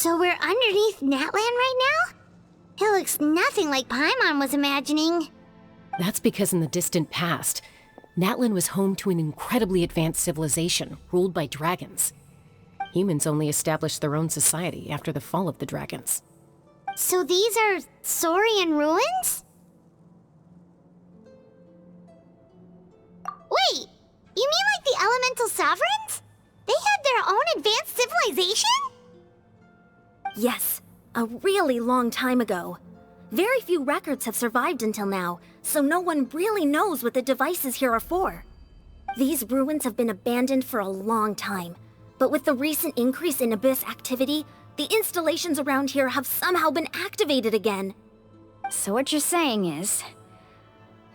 So we're underneath Natlan right now? It looks nothing like Paimon was imagining. That's because in the distant past, Natlan was home to an incredibly advanced civilization ruled by dragons. Humans only established their own society after the fall of the dragons. So these are Saurian ruins? Wait, you mean like the elemental sovereigns? They had their own advanced civilization? Yes, a really long time ago. Very few records have survived until now, so no one really knows what the devices here are for. These ruins have been abandoned for a long time, but with the recent increase in Abyss activity, the installations around here have somehow been activated again. So what you're saying is,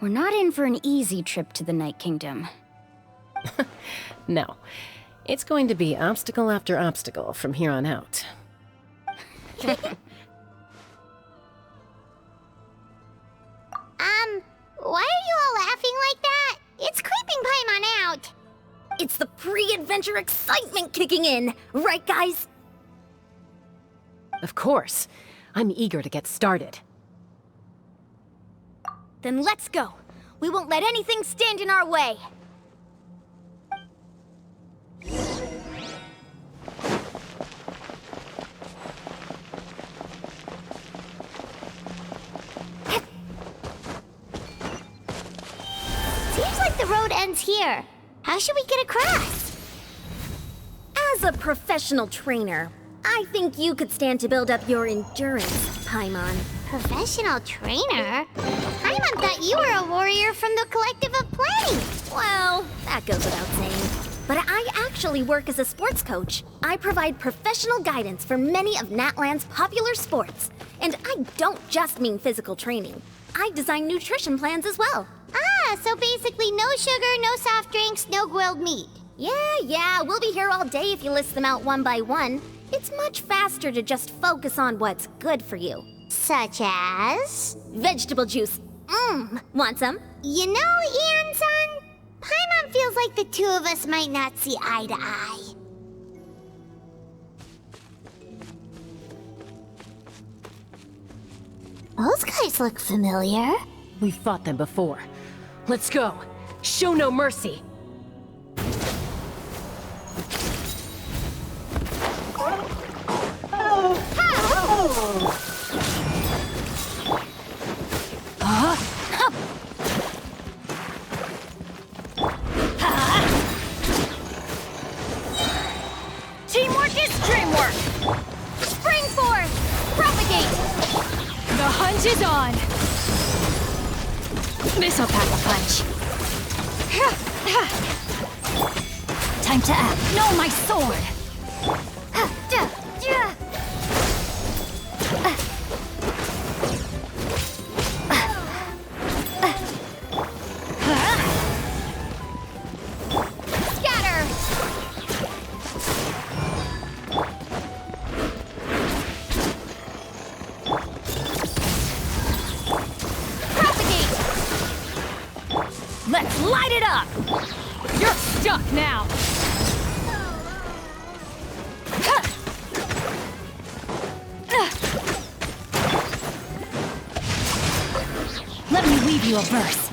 we're not in for an easy trip to the Night Kingdom. No. It's going to be obstacle after obstacle from here on out. Why are you all laughing like that? It's creeping Paimon out. It's the pre-adventure excitement kicking in, right guys? Of course. I'm eager to get started. Then let's go. We won't let anything stand in our way. Seems like the road ends here. How should we get across? As a professional trainer, I think you could stand to build up your endurance, Paimon. Professional trainer? Paimon thought you were a warrior from the Collective of Planning. Well, that goes without saying. But I actually work as a sports coach. I provide professional guidance for many of Natlan's popular sports. And I don't just mean physical training. I design nutrition plans as well. Ah, so basically no sugar, no soft drinks, no grilled meat. Yeah, we'll be here all day if you list them out one by one. It's much faster to just focus on what's good for you. Such as? Vegetable juice. Want some? You know, Ian-san, Paimon feels like the two of us might not see eye to eye. Those guys look familiar. We've fought them before. Let's go. Show no mercy. Teamwork is dreamwork! Spring forth! Propagate! The hunt is on! This'll pack a punch. Time to act. No, my sword! Scatter! Propagate! Let's light it up! You're stuck now! Let me weave you a verse.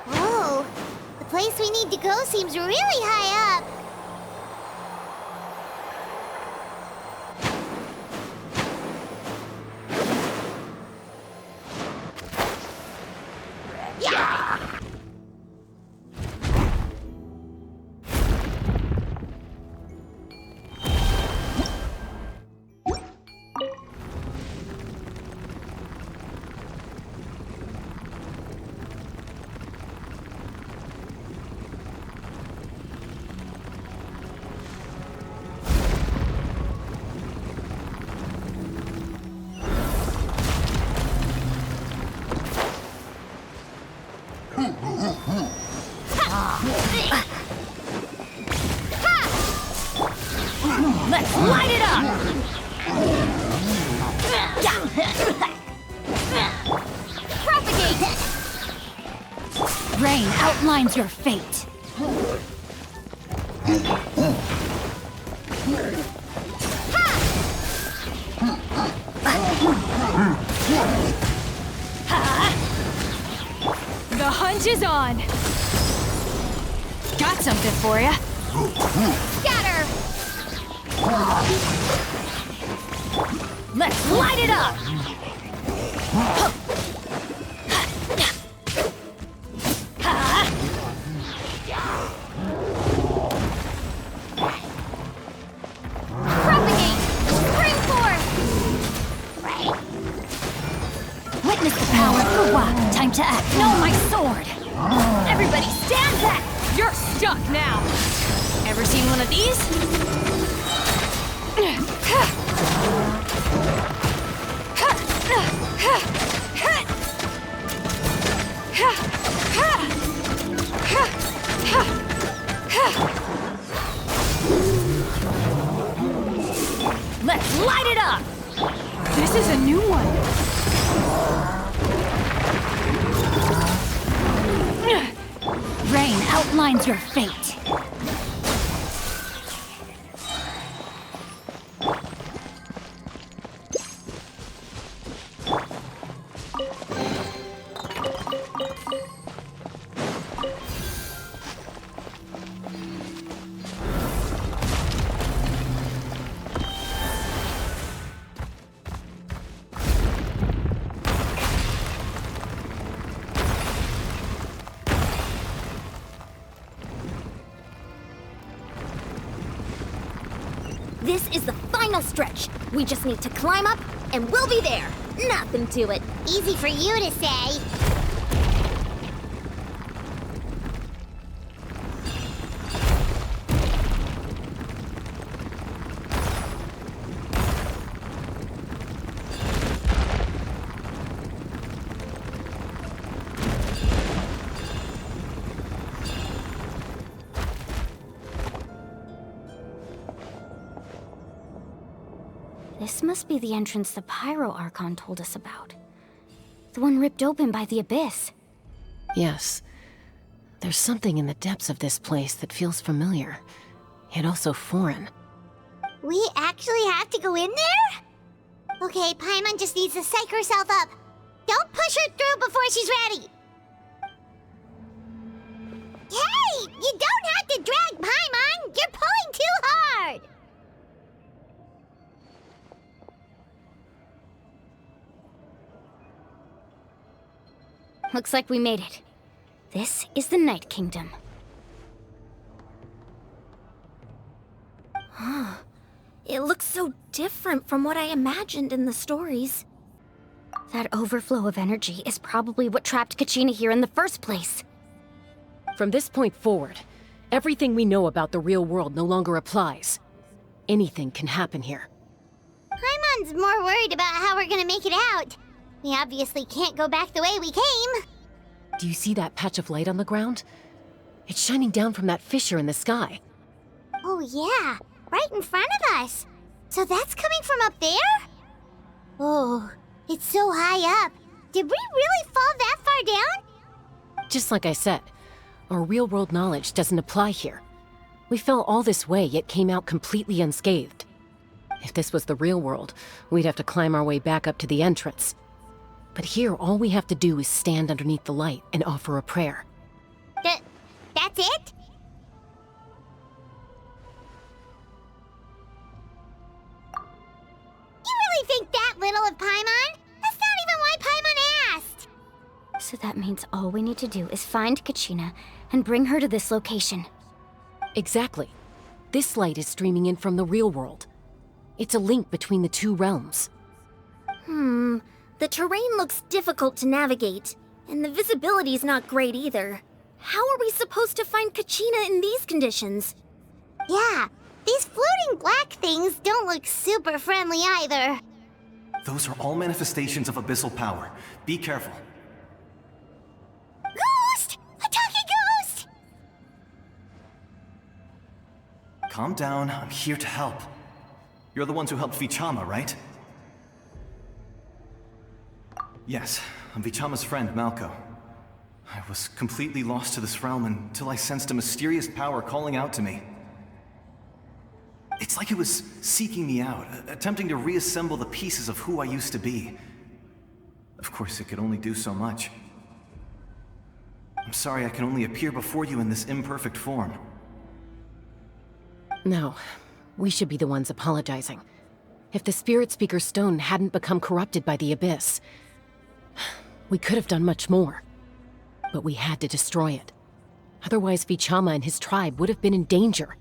Whoa, the place we need to go seems really high up. Let's light it up! Propagate! Rain outlines your fate. The hunt is on! Got something for ya. Scatter! Let's light it up! Propagate! Spring forth! Witness the power of the Wa. Time to act. No, my sword! Everybody stand back! You're stuck now! Ever seen one of these? Let's light it up! This is a new one! Rain outlines your fate. This is the final stretch. We just need to climb up, and we'll be there. Nothing to it. Easy for you to say. This must be the entrance the Pyro Archon told us about. The one ripped open by the Abyss. Yes. There's something in the depths of this place that feels familiar, yet also foreign. We actually have to go in there? Okay, Paimon just needs to psych herself up. Don't push her through before she's ready. Hey! You don't have to drag Paimon! You're pulling too hard! Looks like we made it. This is the Night Kingdom. It looks so different from what I imagined in the stories. That overflow of energy is probably what trapped Kachina here in the first place. From this point forward, everything we know about the real world no longer applies. Anything can happen here. Paimon's more worried about how we're gonna make it out. We obviously can't go back the way we came. Do you see that patch of light on the ground? It's shining down from that fissure in the sky. Oh yeah, right in front of us. So that's coming from up there? Oh, it's so high up. Did we really fall that far down? Just like I said, our real-world knowledge doesn't apply here. We fell all this way, yet came out completely unscathed. If this was the real world, we'd have to climb our way back up to the entrance. But here, all we have to do is stand underneath the light and offer a prayer. That's it? You really think that little of Paimon? That's not even why Paimon asked! So that means all we need to do is find Kachina and bring her to this location. Exactly. This light is streaming in from the real world. It's a link between the two realms. The terrain looks difficult to navigate, and the visibility's not great either. How are we supposed to find Kachina in these conditions? Yeah, these floating black things don't look super friendly either. Those are all manifestations of abyssal power. Be careful. Ghost! A talking ghost! Calm down, I'm here to help. You're the ones who helped Vichama, right? Yes, I'm Vichama's friend, Malko. I was completely lost to this realm until I sensed a mysterious power calling out to me. It's like it was seeking me out, attempting to reassemble the pieces of who I used to be. Of course, it could only do so much. I'm sorry I can only appear before you in this imperfect form. No, we should be the ones apologizing. If the Spirit Speaker's stone hadn't become corrupted by the Abyss, we could have done much more. But we had to destroy it. Otherwise, Vichama and his tribe would have been in danger.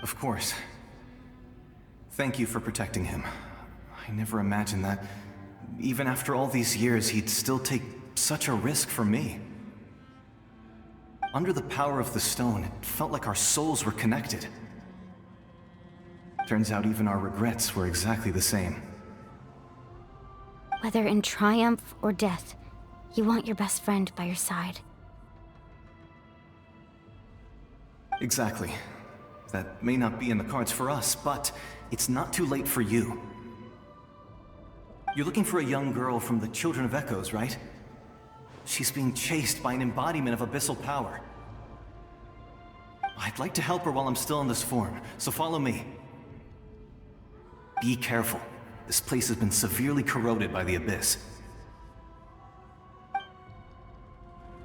Of course. Thank you for protecting him. I never imagined that, even after all these years, he'd still take such a risk for me. Under the power of the stone, it felt like our souls were connected. Turns out even our regrets were exactly the same. Whether in triumph or death, you want your best friend by your side. Exactly. That may not be in the cards for us, but it's not too late for you. You're looking for a young girl from the Children of Echoes, right? She's being chased by an embodiment of abyssal power. I'd like to help her while I'm still in this form, so follow me. Be careful. This place has been severely corroded by the Abyss.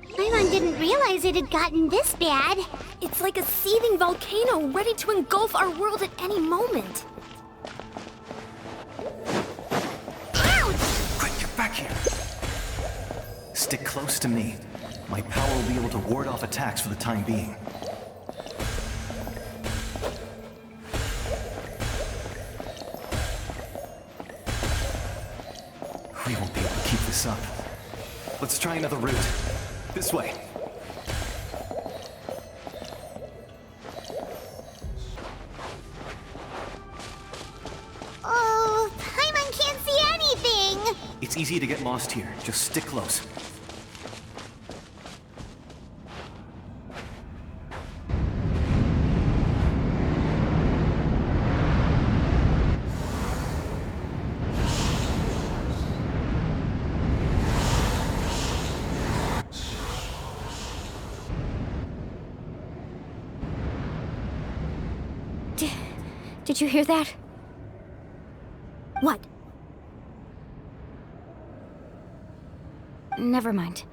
Paimon didn't realize it had gotten this bad. It's like a seething volcano ready to engulf our world at any moment. Ouch! Quick, get back here! Stick close to me. My power will be able to ward off attacks for the time being. We won't be able to keep this up. Let's try another route. This way. Oh, Paimon can't see anything! It's easy to get lost here. Just stick close. Did you hear that? What? Never mind.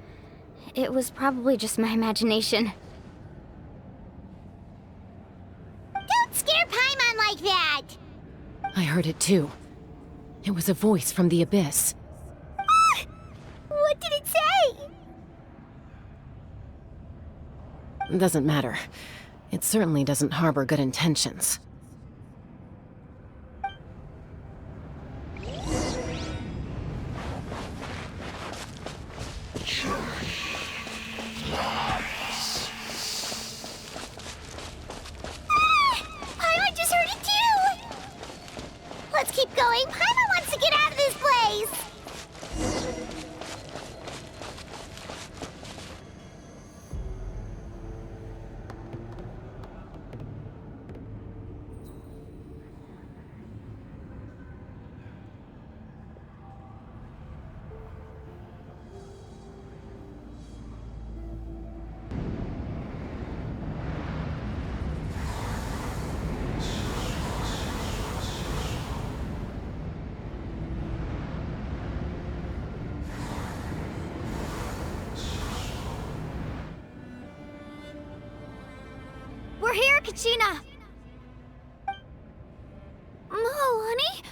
It was probably just my imagination. Don't scare Paimon like that! I heard it too. It was a voice from the Abyss. Ah! What did it say? Doesn't matter. It certainly doesn't harbor good intentions. Paimon just heard it too! Let's keep going. Paimon wants to get out of this place! We're here, Kachina! Oh, honey?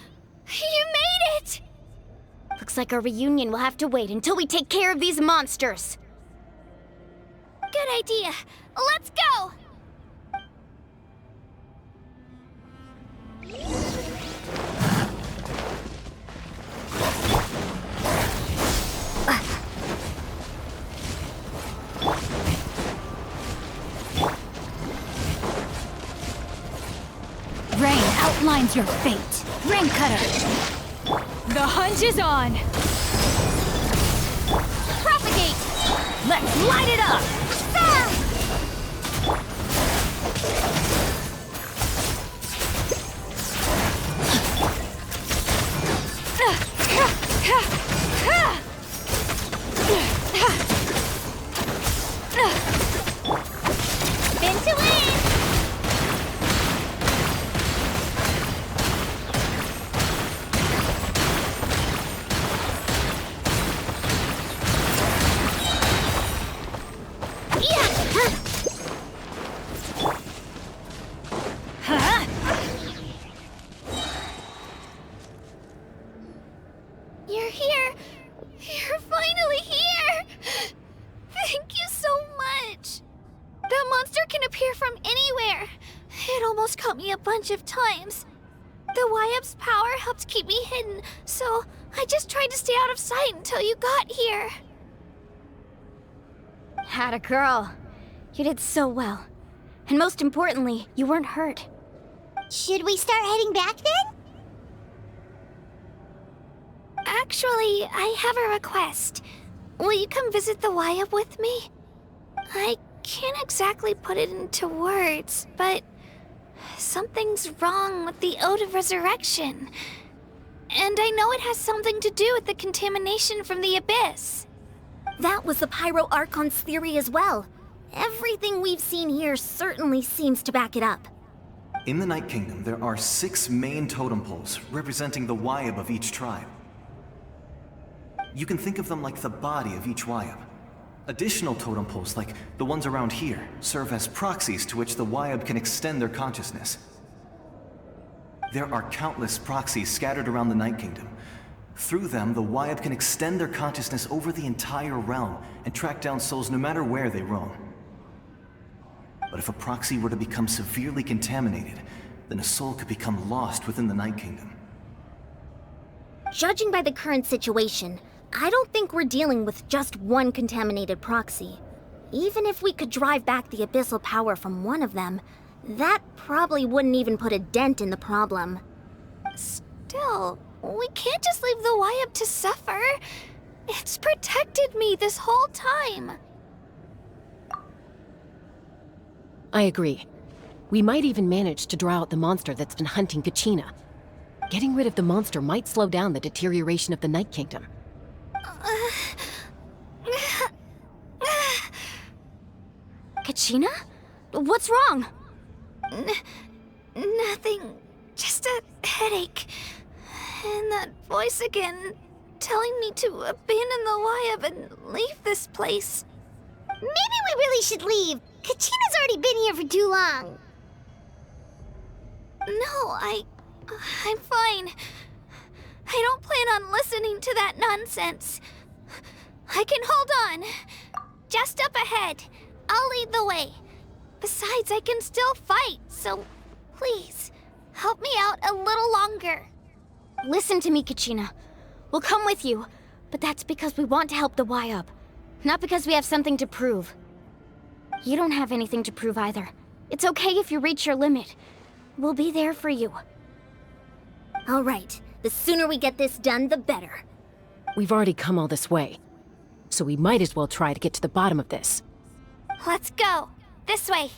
You made it! Looks like our reunion will have to wait until we take care of these monsters. Good idea. Let's go! Rain outlines your fate. Rain Cutter. The hunt is on. Propagate. Let's light it up. times. The Wyap's power helped keep me hidden, so I just tried to stay out of sight until you got here. Atta girl. You did so well. And most importantly, you weren't hurt. Should we start heading back then? Actually, I have a request. Will you come visit the Wyap with me? I can't exactly put it into words, but something's wrong with the Ode of Resurrection. And I know it has something to do with the contamination from the Abyss. That was the Pyro Archon's theory as well. Everything we've seen here certainly seems to back it up. In the Night Kingdom, there are 6 main totem poles representing the Wyap of each tribe. You can think of them like the body of each Wyap. Additional totem poles, like the ones around here, serve as proxies to which the Wyap can extend their consciousness. There are countless proxies scattered around the Night Kingdom. Through them, the Wyap can extend their consciousness over the entire realm and track down souls no matter where they roam. But if a proxy were to become severely contaminated, then a soul could become lost within the Night Kingdom. Judging by the current situation, I don't think we're dealing with just one contaminated proxy. Even if we could drive back the abyssal power from one of them, that probably wouldn't even put a dent in the problem. Still, we can't just leave the Wyap to suffer. It's protected me this whole time. I agree. We might even manage to draw out the monster that's been hunting Kachina. Getting rid of the monster might slow down the deterioration of the Night Kingdom. Kachina? What's wrong? Nothing. Just a headache. And that voice again, telling me to abandon the Wyap and leave this place. Maybe we really should leave. Kachina's already been here for too long. No, I'm fine. I don't plan on listening to that nonsense. I can hold on. Just up ahead. I'll lead the way. Besides, I can still fight, so please, help me out a little longer. Listen to me, Kachina. We'll come with you, but that's because we want to help the Wyap, not because we have something to prove. You don't have anything to prove either. It's okay if you reach your limit. We'll be there for you. All right. The sooner we get this done, the better. We've already come all this way, so we might as well try to get to the bottom of this. Let's go. This way.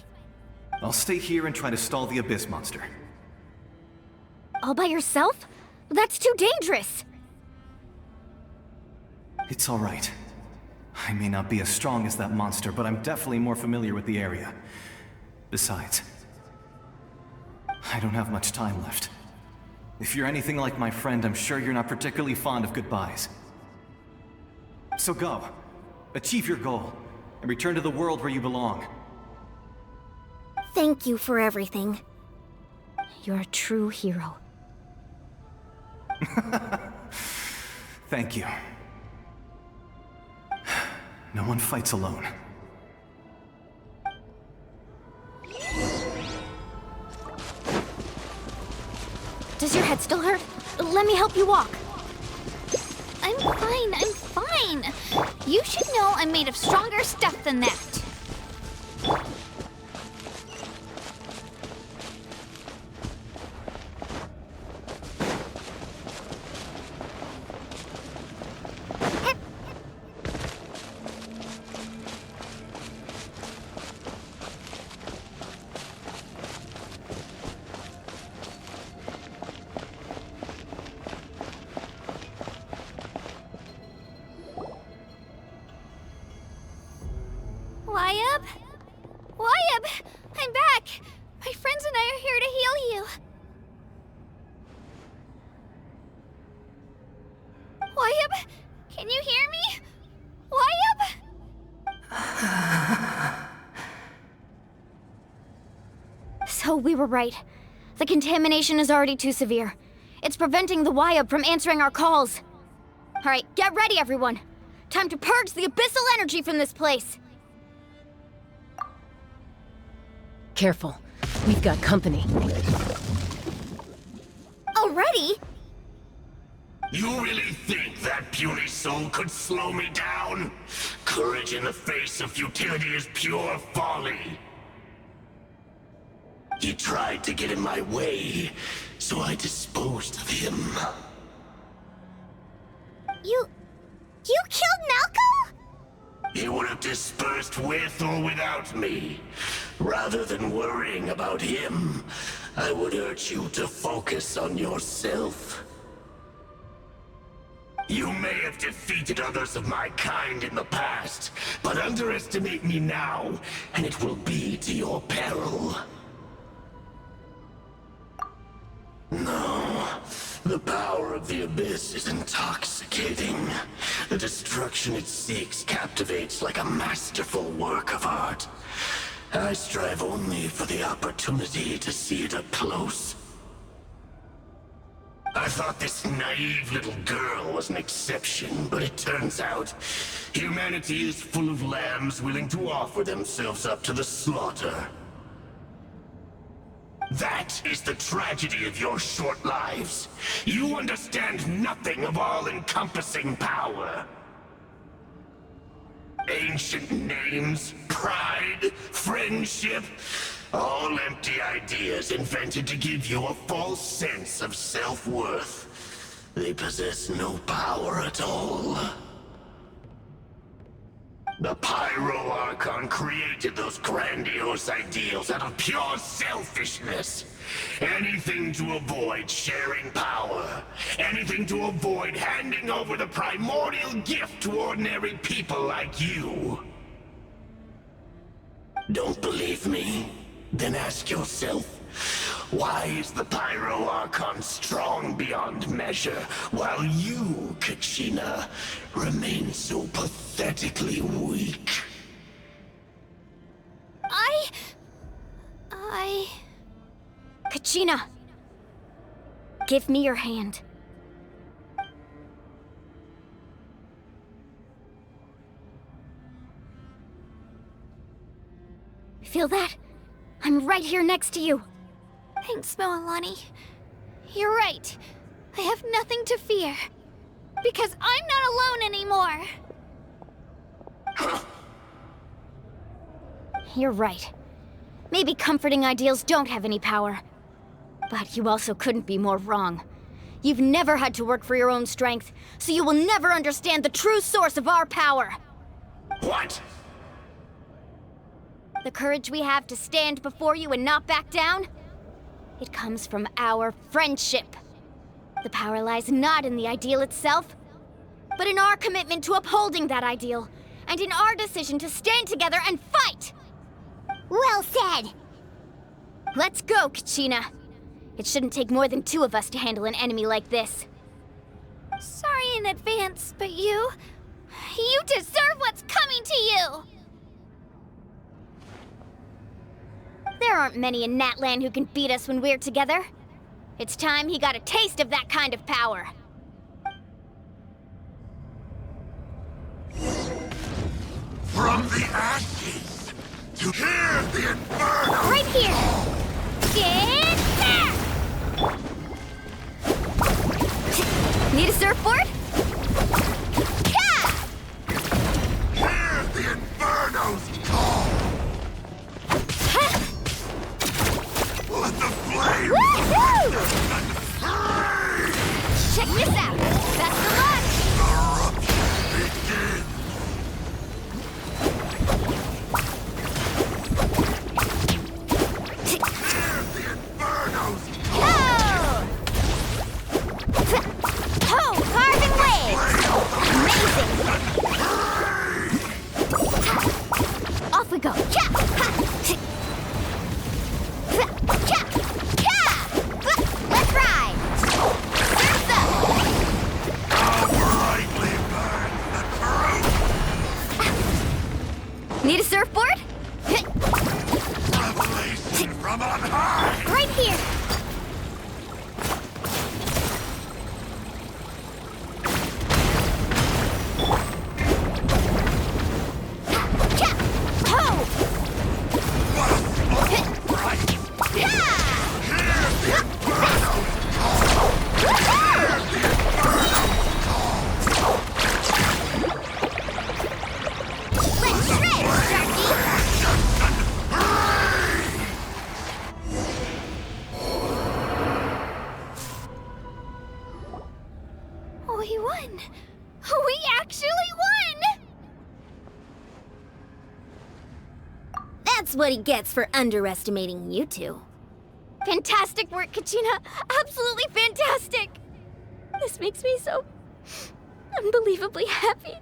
I'll stay here and try to stall the Abyss monster. All by yourself? That's too dangerous. It's all right. I may not be as strong as that monster, but I'm definitely more familiar with the area. Besides, I don't have much time left. If you're anything like my friend, I'm sure you're not particularly fond of goodbyes. So go. Achieve your goal, and return to the world where you belong. Thank you for everything. You're a true hero. Thank you. No one fights alone. Does your head still hurt? Let me help you walk. I'm fine. You should know I'm made of stronger stuff than that. Wyap? Wyap! I'm back! My friends and I are here to heal you. Wyap? Can you hear me? Wyap? So we were right. The contamination is already too severe. It's preventing the Wyap from answering our calls. All right, get ready, everyone. Time to purge the abyssal energy from this place. Careful. We've got company. already! You really think that puny soul could slow me down? Courage in the face of futility is pure folly. He tried to get in my way, so I disposed of him. You killed Malco? He would have dispersed with or without me. Rather than worrying about him, I would urge you to focus on yourself. You may have defeated others of my kind in the past, but underestimate me now, and it will be to your peril. No, the power of the Abyss is intoxicating. The destruction it seeks captivates like a masterful work of art. I strive only for the opportunity to see it up close. I thought this naive little girl was an exception, but it turns out humanity is full of lambs willing to offer themselves up to the slaughter. That is the tragedy of your short lives. You understand nothing of all-encompassing power. Ancient names, pride, friendship, all empty ideas invented to give you a false sense of self-worth. They possess no power at all. The Pyro Archon created those grandiose ideals out of pure selfishness. Anything to avoid sharing power. Anything to avoid handing over the primordial gift to ordinary people like you. Don't believe me? Then ask yourself, why is the Pyro Archon strong beyond measure, while you, Kachina, remain so pathetically weak? Kachina! Give me your hand. Feel that? I'm right here next to you. Thanks, Moalani. You're right. I have nothing to fear. Because I'm not alone anymore. You're right. Maybe comforting ideals don't have any power. But you also couldn't be more wrong. You've never had to work for your own strength, so you will never understand the true source of our power. What? The courage we have to stand before you and not back down? It comes from our friendship. The power lies not in the ideal itself, but in our commitment to upholding that ideal, and in our decision to stand together and fight! Well said! Let's go, Kachina. It shouldn't take more than 2 of us to handle an enemy like this. Sorry in advance, but you deserve what's coming to you! There aren't many in Natlan who can beat us when we're together. It's time he got a taste of that kind of power. From the ashes to hear the inferno! Right here! Get there! Need a surfboard? Yeah! Hear the inferno's call! Let the flame! Woohoo! Free! Check this out! Best of luck! The eruption begins! Hear the won! We actually won! That's what he gets for underestimating you two. Fantastic work, Kachina! Absolutely fantastic! This makes me so unbelievably happy.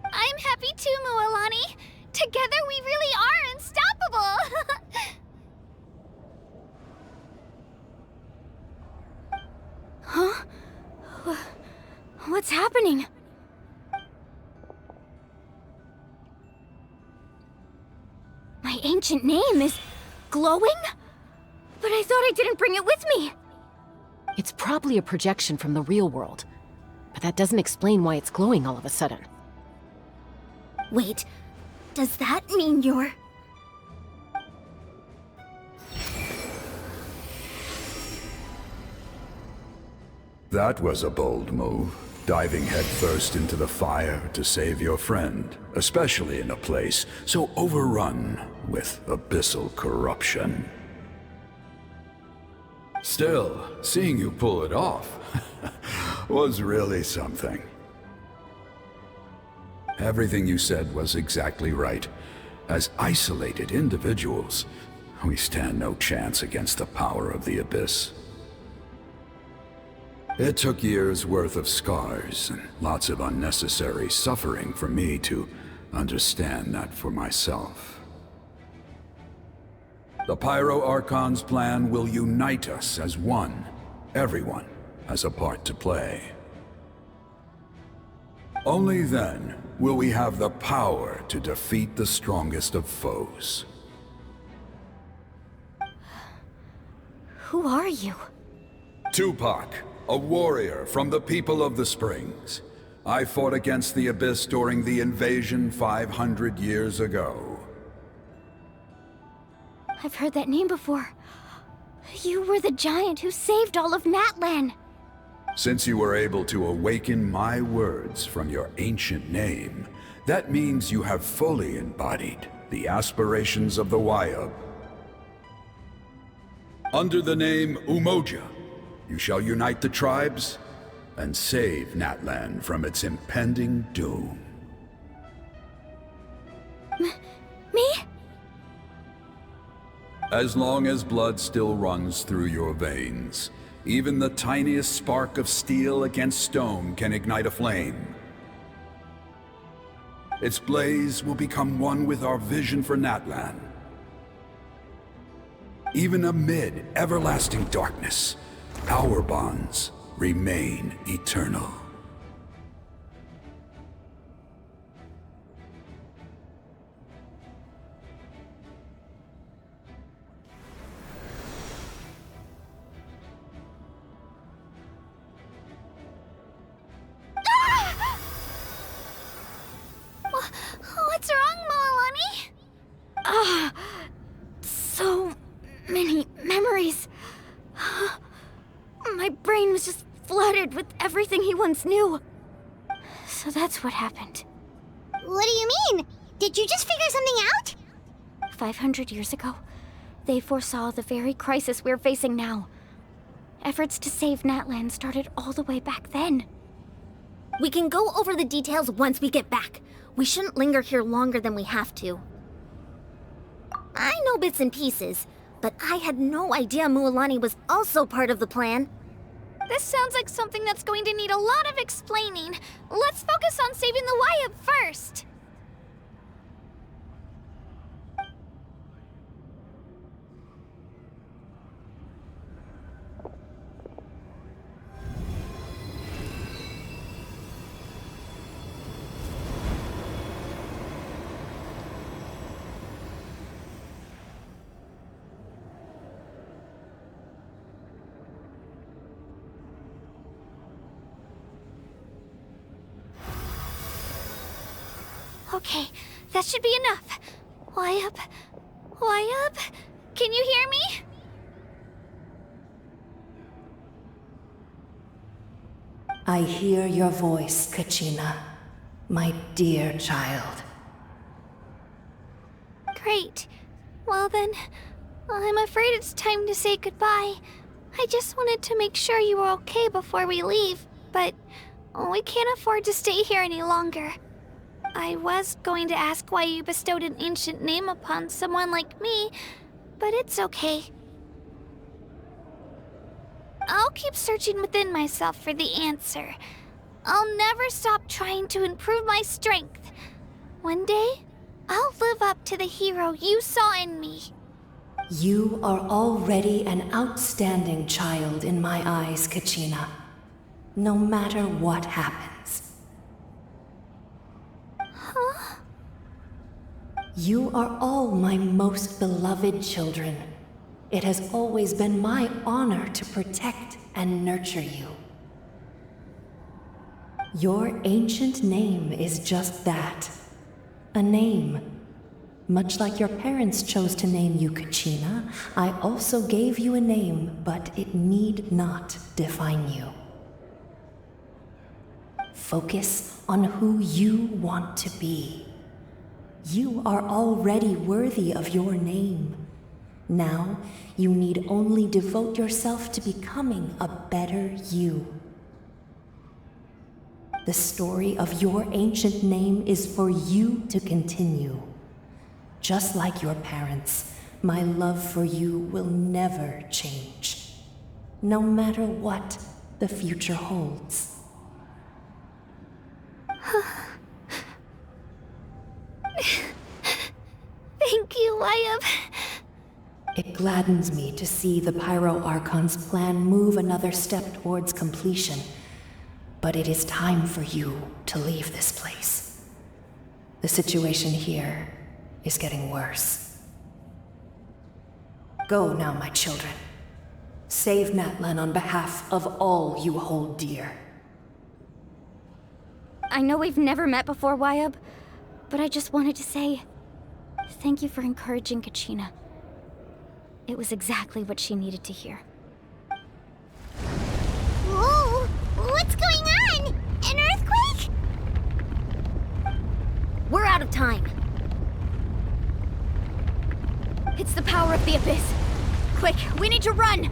I'm happy too, Mualani. Together we really are unstoppable! Huh? What's happening? My ancient name is glowing? But I thought I didn't bring it with me. It's probably a projection from the real world, but that doesn't explain why it's glowing all of a sudden. Wait, does that mean you're... That was a bold move, diving headfirst into the fire to save your friend, especially in a place so overrun with abyssal corruption. Still, seeing you pull it off was really something. Everything you said was exactly right. As isolated individuals, we stand no chance against the power of the Abyss. It took years' worth of scars and lots of unnecessary suffering for me to understand that for myself. The Pyro Archon's plan will unite us as one. Everyone has a part to play. Only then will we have the power to defeat the strongest of foes. Who are you? Tupac, a warrior from the people of the Springs. I fought against the Abyss during the invasion 500 years ago. I've heard that name before. You were the giant who saved all of Natlan. Since you were able to awaken my words from your ancient name, that means you have fully embodied the aspirations of the Wayab. Under the name Umoja, you shall unite the tribes and save Natlan from its impending doom. Me? As long as blood still runs through your veins, even the tiniest spark of steel against stone can ignite a flame. Its blaze will become one with our vision for Natlan. Even amid everlasting darkness, our bonds remain eternal. What's wrong, Mualani? So many memories. My brain was just flooded with everything he once knew. So that's what happened. What do you mean? Did you just figure something out? 500 years ago, they foresaw the very crisis we're facing now. Efforts to save Natlan started all the way back then. We can go over the details once we get back. We shouldn't linger here longer than we have to. I know bits and pieces, but I had no idea Mualani was also part of the plan. This sounds like something that's going to need a lot of explaining. Let's focus on saving the Wayab first. Okay, that should be enough. Wayab? Wayab? Can you hear me? I hear your voice, Kachina, my dear child. Great. Well then, I'm afraid it's time to say goodbye. I just wanted to make sure you were okay before we leave, but We can't afford to stay here any longer. I was going to ask why you bestowed an ancient name upon someone like me, but it's okay. I'll keep searching within myself for the answer. I'll never stop trying to improve my strength. One day, I'll live up to the hero you saw in me. You are already an outstanding child in my eyes, Kachina. No matter what happens. Huh? You are all my most beloved children. It has always been my honor to protect and nurture you. Your ancient name is just that. A name. Much like your parents chose to name you Kachina, I also gave you a name, but it need not define you. Focus on who you want to be. You are already worthy of your name. Now, you need only devote yourself to becoming a better you. The story of your ancient name is for you to continue. Just like your parents, my love for you will never change. No matter what the future holds. Thank you, Wyatt. It gladdens me to see the Pyro Archon's plan move another step towards completion. But it is time for you to leave this place. The situation here is getting worse. Go now, my children. Save Natlan on behalf of all you hold dear. I know we've never met before, Wyatt, but I just wanted to say thank you for encouraging Kachina. It was exactly what she needed to hear. Whoa! What's going on? An earthquake? We're out of time. It's the power of the Abyss. Quick, we need to run!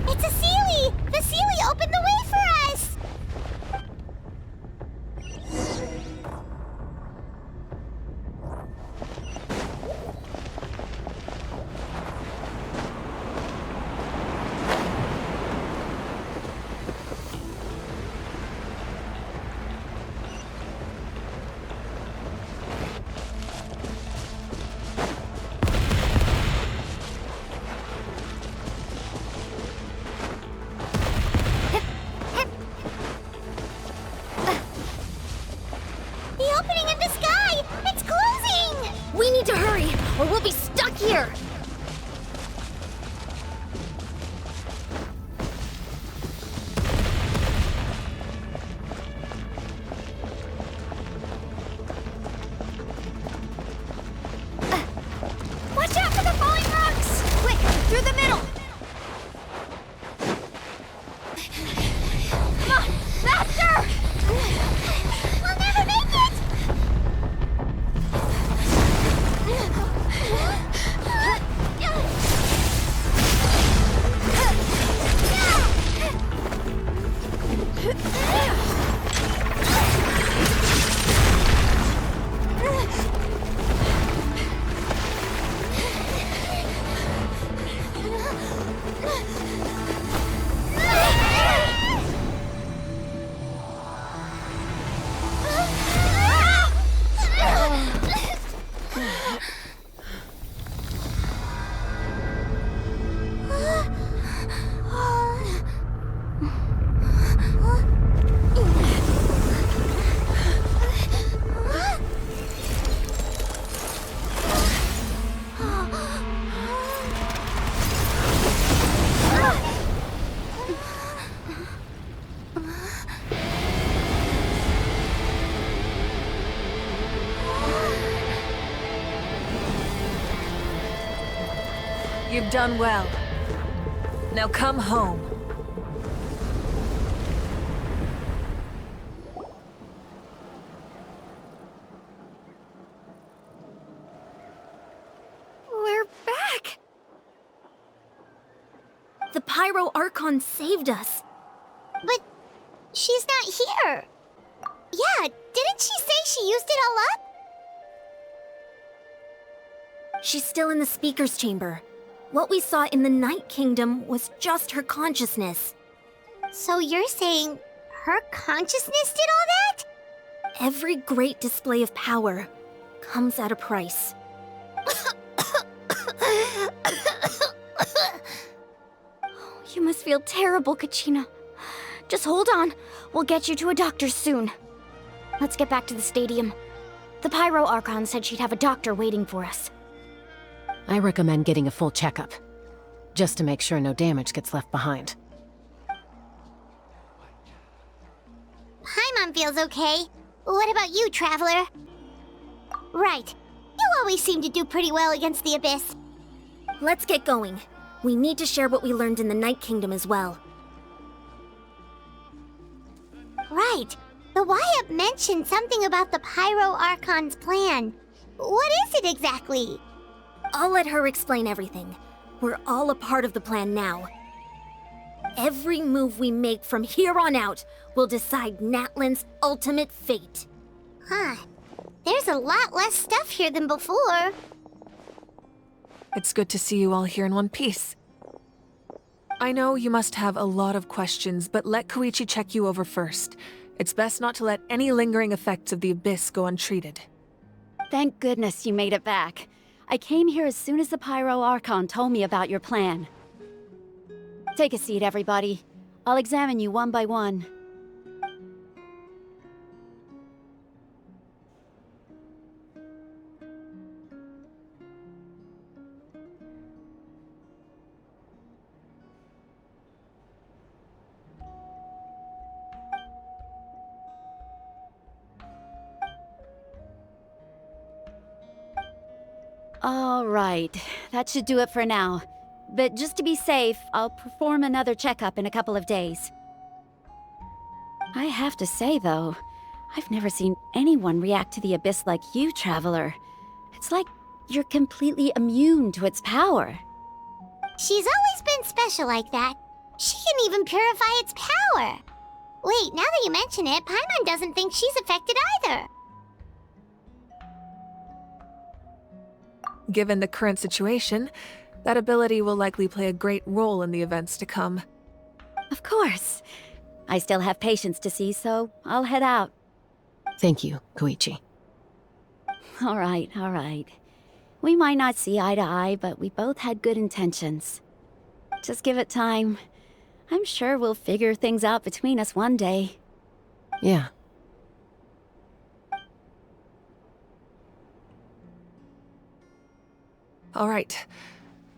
It's a Seelie! The Seelie opened the way for us! The opening in the sky! It's closing! We need to hurry, or we'll be stuck here! Watch out for the falling rocks! Quick, through the middle! Come on, faster! We'll never make it! You've done well. Now come home. We're back! The Pyro Archon saved us. But she's not here. Yeah, didn't she say she used it all up? She's still in the speaker's chamber. What we saw in the Night Kingdom was just her consciousness. So you're saying her consciousness did all that? Every great display of power comes at a price. You must feel terrible, Kachina. Just hold on. We'll get you to a doctor soon. Let's get back to the stadium. The Pyro Archon said she'd have a doctor waiting for us. I recommend getting a full checkup, just to make sure no damage gets left behind. Paimon feels okay. What about you, Traveler? Right. You always seem to do pretty well against the Abyss. Let's get going. We need to share what we learned in the Night Kingdom as well. Right. The Wyatt mentioned something about the Pyro Archon's plan. What is it exactly? I'll let her explain everything. We're all a part of the plan now. Every move we make from here on out will decide Natlan's ultimate fate. Huh. There's a lot less stuff here than before. It's good to see you all here in one piece. I know you must have a lot of questions, but let Koichi check you over first. It's best not to let any lingering effects of the Abyss go untreated. Thank goodness you made it back. I came here as soon as the Pyro Archon told me about your plan. Take a seat, everybody. I'll examine you one by one. All right, that should do it for now. But just to be safe, I'll perform another checkup in a couple of days. I have to say, though, I've never seen anyone react to the Abyss like you, Traveler. It's like you're completely immune to its power. She's always been special like that. She can even purify its power. Wait, now that you mention it, Paimon doesn't think she's affected either. Given the current situation, that ability will likely play a great role in the events to come. Of course. I still have patients to see, so I'll head out. Thank you, Koichi. All right. We might not see eye to eye, but we both had good intentions. Just give it time. I'm sure we'll figure things out between us one day. Yeah. All right.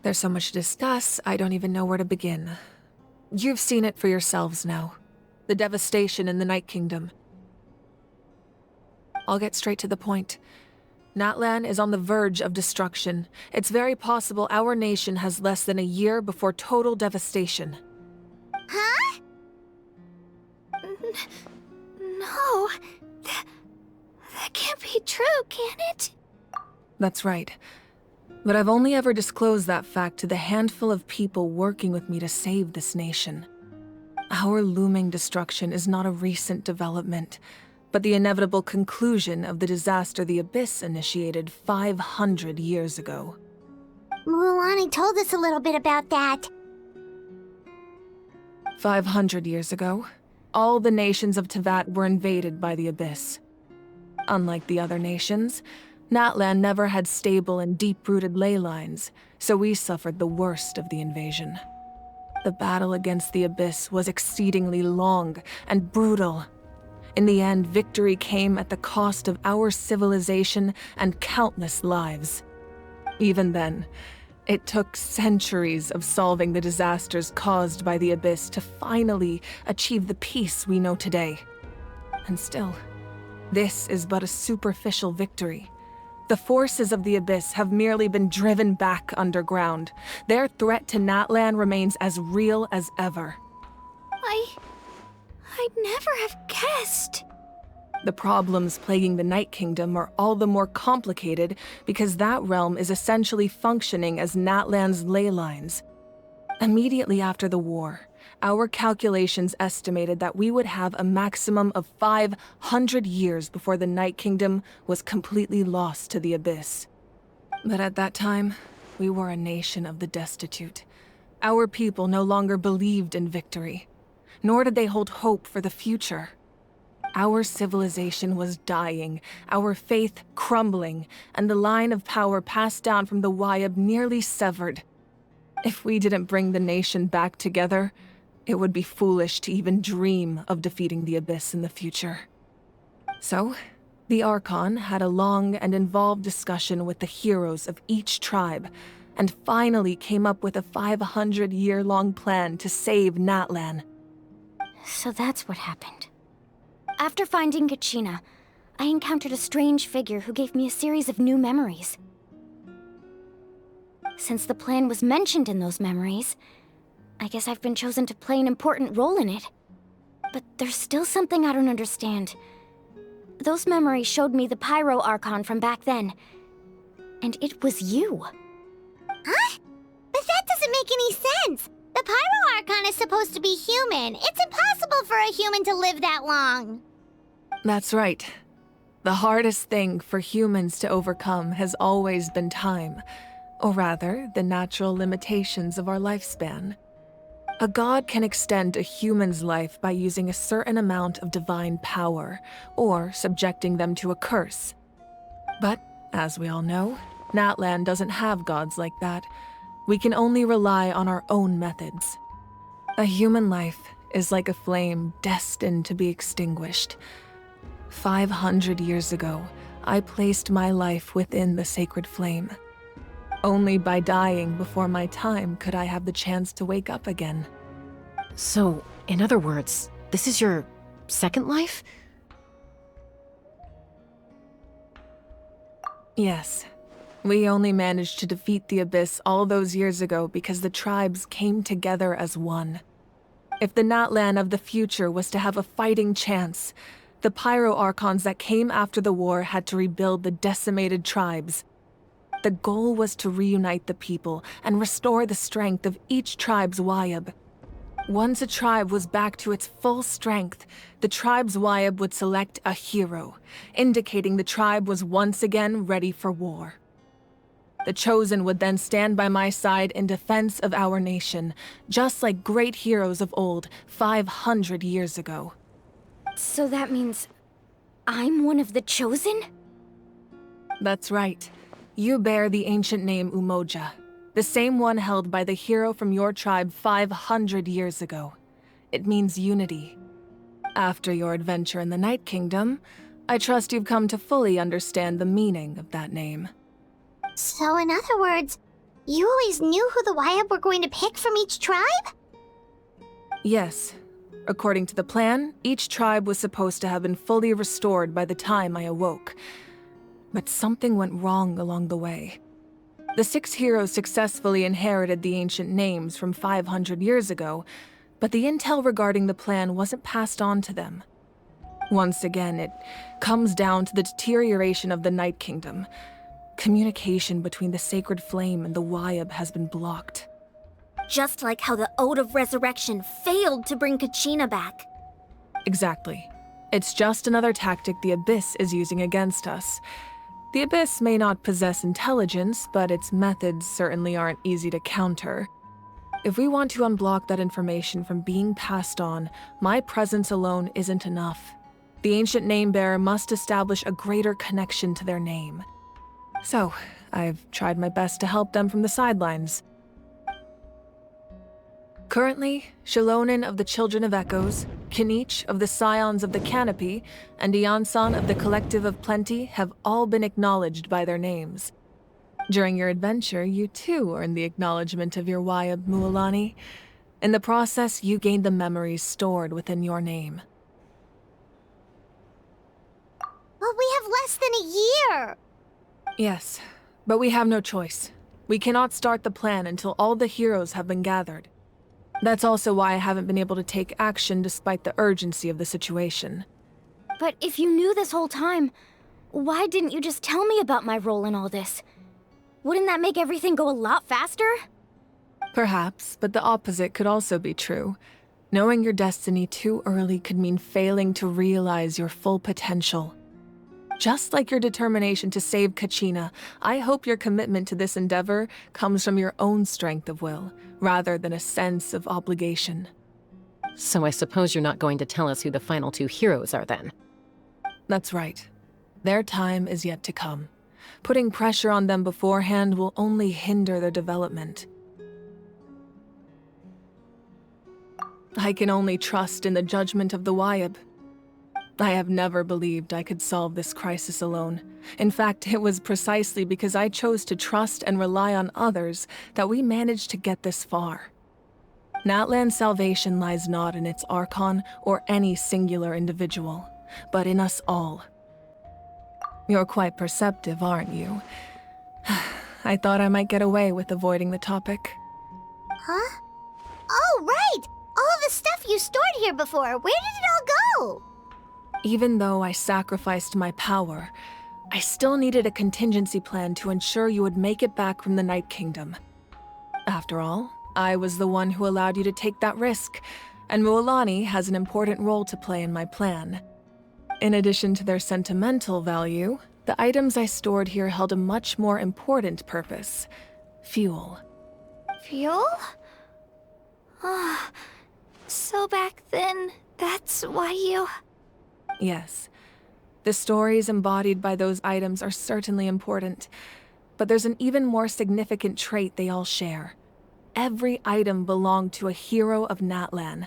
There's so much to discuss, I don't even know where to begin. You've seen it for yourselves now. The devastation in the Night Kingdom. I'll get straight to the point. Natlan is on the verge of destruction. It's very possible our nation has less than a year before total devastation. Huh? No. That can't be true, can it? That's right. But I've only ever disclosed that fact to the handful of people working with me to save this nation. Our looming destruction is not a recent development, but the inevitable conclusion of the disaster the Abyss initiated 500 years ago. Mualani told us a little bit about that. 500 years ago, all the nations of Tevat were invaded by the Abyss. Unlike the other nations, Natlan never had stable and deep-rooted ley lines, so we suffered the worst of the invasion. The battle against the Abyss was exceedingly long and brutal. In the end, victory came at the cost of our civilization and countless lives. Even then, it took centuries of solving the disasters caused by the Abyss to finally achieve the peace we know today. And still, this is but a superficial victory. The forces of the Abyss have merely been driven back underground. Their threat to Natlan remains as real as ever. I'd never have guessed. The problems plaguing the Night Kingdom are all the more complicated because that realm is essentially functioning as Natlan's ley lines. Immediately after the war, our calculations estimated that we would have a maximum of 500 years before the Night Kingdom was completely lost to the Abyss. But at that time, we were a nation of the destitute. Our people no longer believed in victory, nor did they hold hope for the future. Our civilization was dying, our faith crumbling, and the line of power passed down from the Wayab nearly severed. If we didn't bring the nation back together, it would be foolish to even dream of defeating the Abyss in the future. So, the Archon had a long and involved discussion with the heroes of each tribe, and finally came up with a 500-year-long plan to save Natlan. So that's what happened. After finding Kachina, I encountered a strange figure who gave me a series of new memories. Since the plan was mentioned in those memories, I guess I've been chosen to play an important role in it. But there's still something I don't understand. Those memories showed me the Pyro Archon from back then. And it was you. Huh? But that doesn't make any sense! The Pyro Archon is supposed to be human. It's impossible for a human to live that long. That's right. The hardest thing for humans to overcome has always been time, or rather, the natural limitations of our lifespan. A god can extend a human's life by using a certain amount of divine power, or subjecting them to a curse. But, as we all know, Natlan doesn't have gods like that. We can only rely on our own methods. A human life is like a flame destined to be extinguished. 500 years ago, I placed my life within the sacred flame. Only by dying before my time could I have the chance to wake up again. So, in other words, this is your second life? Yes. We only managed to defeat the Abyss all those years ago because the tribes came together as one. If the Natlan of the future was to have a fighting chance, the Pyro Archons that came after the war had to rebuild the decimated tribes. The goal was to reunite the people and restore the strength of each tribe's Wayab. Once a tribe was back to its full strength, the tribe's Wayab would select a hero, indicating the tribe was once again ready for war. The Chosen would then stand by my side in defense of our nation, just like great heroes of old 500 years ago. So that means I'm one of the Chosen? That's right. You bear the ancient name Umoja, the same one held by the hero from your tribe 500 years ago. It means unity. After your adventure in the Night Kingdom, I trust you've come to fully understand the meaning of that name. So in other words, you always knew who the Wayab were going to pick from each tribe? Yes. According to the plan, each tribe was supposed to have been fully restored by the time I awoke. But something went wrong along the way. The 6 heroes successfully inherited the ancient names from 500 years ago, but the intel regarding the plan wasn't passed on to them. Once again, it comes down to the deterioration of the Night Kingdom. Communication between the Sacred Flame and the Wayab has been blocked. Just like how the Ode of Resurrection failed to bring Kachina back. Exactly. It's just another tactic the Abyss is using against us. The Abyss may not possess intelligence, but its methods certainly aren't easy to counter. If we want to unblock that information from being passed on, my presence alone isn't enough. The ancient name-bearer must establish a greater connection to their name. So, I've tried my best to help them from the sidelines. Currently, Shilonen of the Children of Echoes, Kinich of the Scions of the Canopy, and Iansan of the Collective of Plenty have all been acknowledged by their names. During your adventure, you too earned the acknowledgement of your Wayab, Mualani. In the process, you gained the memories stored within your name. Well, we have less than a year! Yes, but we have no choice. We cannot start the plan until all the heroes have been gathered. That's also why I haven't been able to take action despite the urgency of the situation. But if you knew this whole time, why didn't you just tell me about my role in all this? Wouldn't that make everything go a lot faster? Perhaps, but the opposite could also be true. Knowing your destiny too early could mean failing to realize your full potential. Just like your determination to save Kachina, I hope your commitment to this endeavor comes from your own strength of will, rather than a sense of obligation. So I suppose you're not going to tell us who the final two heroes are then? That's right. Their time is yet to come. Putting pressure on them beforehand will only hinder their development. I can only trust in the judgment of the Wyab. I have never believed I could solve this crisis alone. In fact, it was precisely because I chose to trust and rely on others that we managed to get this far. Natlan's salvation lies not in its Archon or any singular individual, but in us all. You're quite perceptive, aren't you? I thought I might get away with avoiding the topic. Huh? Oh, right! All the stuff you stored here before, where did it all go? Even though I sacrificed my power, I still needed a contingency plan to ensure you would make it back from the Night Kingdom. After all, I was the one who allowed you to take that risk, and Mualani has an important role to play in my plan. In addition to their sentimental value, the items I stored here held a much more important purpose: fuel. Fuel? Ah, so back then, that's why you... Yes. The stories embodied by those items are certainly important, but there's an even more significant trait they all share. Every item belonged to a hero of Natlan.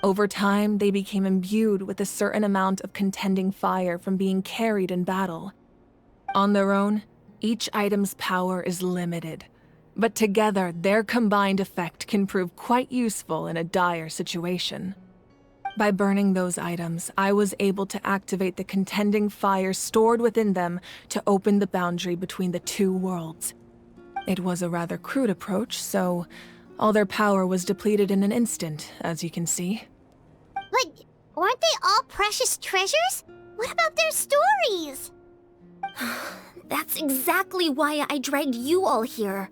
Over time, they became imbued with a certain amount of contending fire from being carried in battle. On their own, each item's power is limited, but together, their combined effect can prove quite useful in a dire situation. By burning those items, I was able to activate the contending fire stored within them to open the boundary between the two worlds. It was a rather crude approach, so all their power was depleted in an instant, as you can see. But weren't they all precious treasures? What about their stories? That's exactly why I dragged you all here.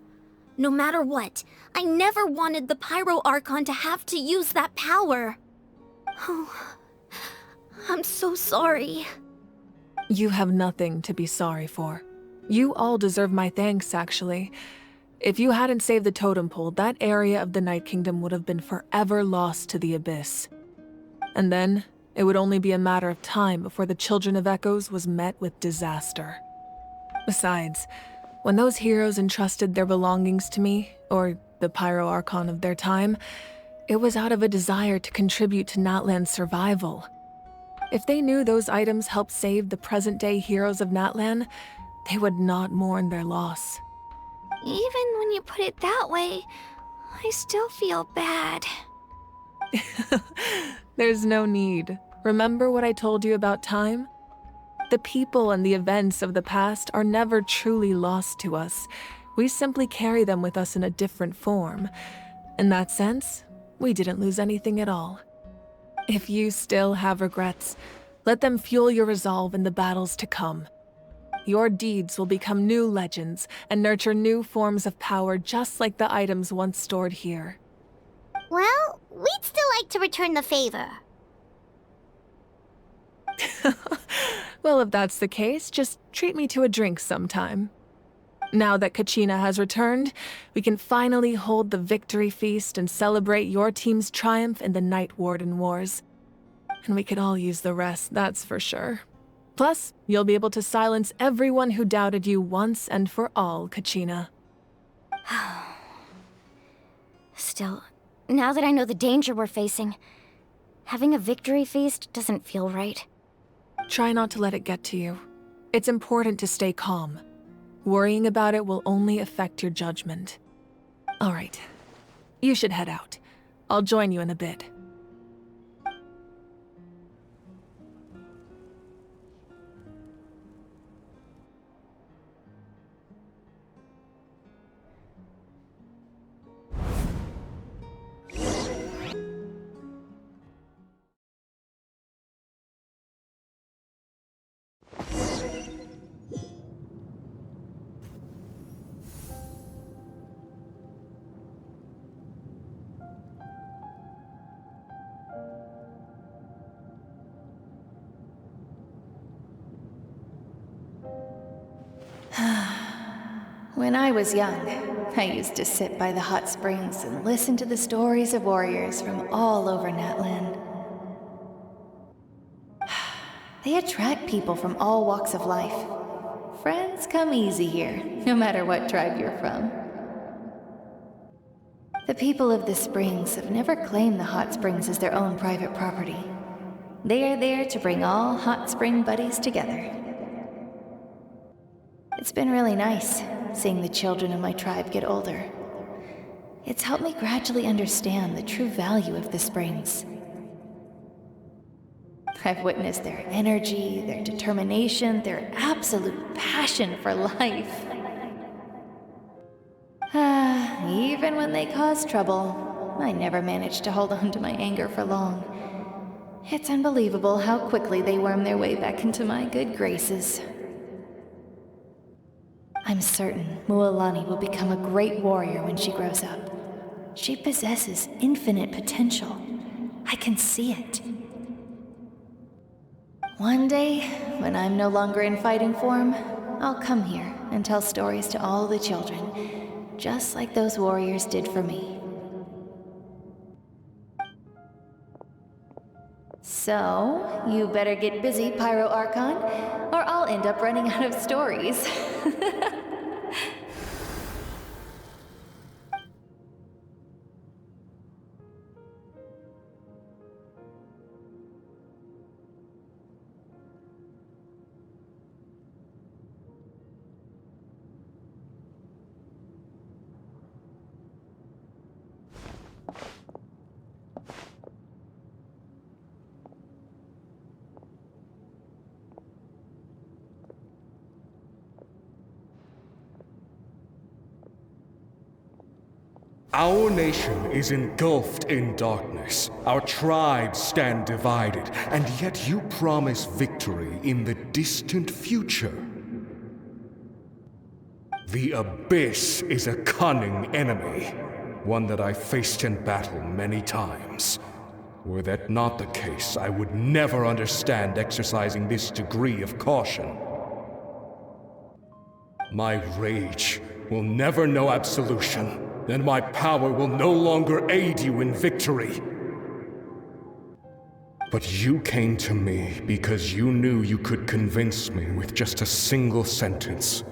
No matter what, I never wanted the Pyro Archon to have to use that power. Oh, I'm so sorry. You have nothing to be sorry for. You all deserve my thanks, actually. If you hadn't saved the totem pole, that area of the Night Kingdom would have been forever lost to the Abyss. And then, it would only be a matter of time before the Children of Echoes was met with disaster. Besides, when those heroes entrusted their belongings to me, or the Pyro Archon of their time, it was out of a desire to contribute to Natlan's survival. If they knew those items helped save the present-day heroes of Natlan, they would not mourn their loss. Even when you put it that way, I still feel bad. There's no need. Remember what I told you about time? The people and the events of the past are never truly lost to us. We simply carry them with us in a different form. In that sense, we didn't lose anything at all. If you still have regrets, let them fuel your resolve in the battles to come. Your deeds will become new legends and nurture new forms of power just like the items once stored here. Well, we'd still like to return the favor. Well, if that's the case, just treat me to a drink sometime. Now that Kachina has returned, we can finally hold the victory feast and celebrate your team's triumph in the Night Warden Wars. And we could all use the rest, that's for sure. Plus, you'll be able to silence everyone who doubted you once and for all, Kachina. Still, now that I know the danger we're facing, having a victory feast doesn't feel right. Try not to let it get to you. It's important to stay calm. Worrying about it will only affect your judgment. All right. You should head out. I'll join you in a bit. I was young, I used to sit by the hot springs and listen to the stories of warriors from all over Natlan. They attract people from all walks of life. Friends come easy here, no matter what tribe you're from. The people of the springs have never claimed the hot springs as their own private property. They are there to bring all hot spring buddies together. It's been really nice, seeing the children of my tribe get older. It's helped me gradually understand the true value of the springs. I've witnessed their energy, their determination, their absolute passion for life. Even when they cause trouble, I never managed to hold on to my anger for long. It's unbelievable how quickly they worm their way back into my good graces. I'm certain Mualani will become a great warrior when she grows up. She possesses infinite potential. I can see it. One day, when I'm no longer in fighting form, I'll come here and tell stories to all the children, just like those warriors did for me. So, you better get busy, Pyro Archon, or I'll end up running out of stories. Our nation is engulfed in darkness. Our tribes stand divided, and yet you promise victory in the distant future. The Abyss is a cunning enemy, one that I faced in battle many times. Were that not the case, I would never understand exercising this degree of caution. My rage will never know absolution. And my power will no longer aid you in victory. But you came to me because you knew you could convince me with just a single sentence.